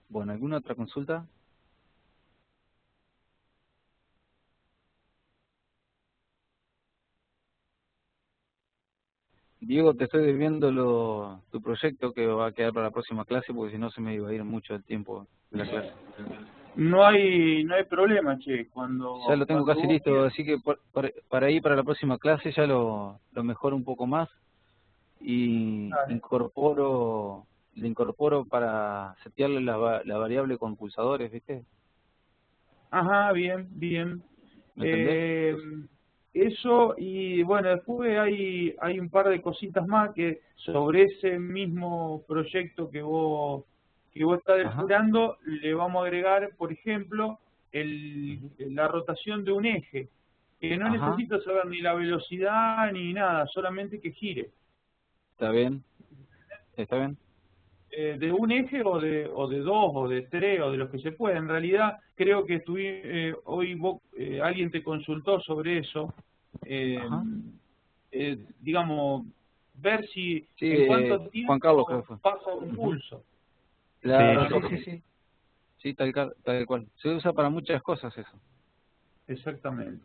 Bueno, ¿alguna otra consulta? Diego, te estoy debiendo tu proyecto que va a quedar para la próxima clase, porque si no se me iba a ir mucho el tiempo de la clase. No hay problema, che. Ya lo tengo Cuando casi vos listo, quieras. así que para ir para la próxima clase ya lo mejoro un poco más y Dale. le incorporo para setearle la variable con pulsadores, ¿viste? Ajá, bien. ¿Me entendés? Eso, y bueno, después hay un par de cositas más que sobre ese mismo proyecto que vos estás Ajá. depurando, le vamos a agregar, por ejemplo, Ujú. la rotación de un eje, que no Ajá. necesito saber ni la velocidad ni nada, solamente que gire. ¿Está bien? ¿Está bien? De un eje o de dos o de tres o de los que se pueda. En realidad creo que hoy alguien te consultó sobre eso, Ajá. digamos, ver si Sí, en cuánto Juan Carlos creo que tiempo fue. pasa un Ujú. pulso. Claro, Sí. sí. Sí, tal cual. Se usa para muchas cosas eso. Exactamente.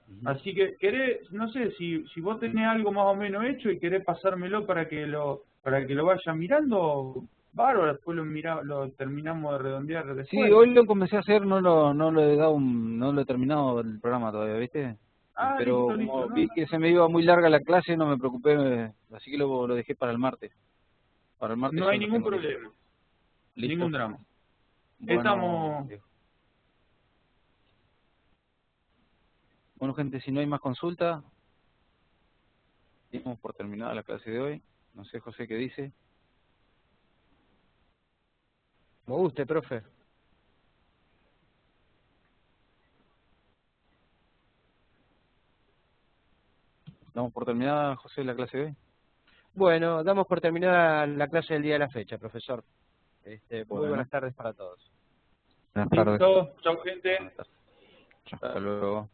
Ujú. Así que no sé, si vos tenés algo más o menos hecho y querés pasármelo para que lo vaya mirando, bárbaro, después lo terminamos de redondear Sí, después. hoy lo comencé a hacer, no lo he dado no lo he terminado el programa todavía, ¿viste? Ah, Pero listo, como ¿no? vi que se me iba muy larga la clase, no me preocupé, así que lo dejé para el martes. Para el martes No ya hay lo ningún tengo listo. problema, ¿Listo? ningún drama. Bueno, Estamos... bueno, gente, si no hay más consulta, dimos por terminada la clase de hoy. No sé, José, ¿qué dice? Como guste, profe. ¿Damos por terminada, José, la clase de hoy? Bueno, damos por terminada la clase del día de la fecha, profesor. Muy Bueno, buenas tardes para todos. Buenas tardes. Listo, chao gente. buenas tardes. Hasta luego.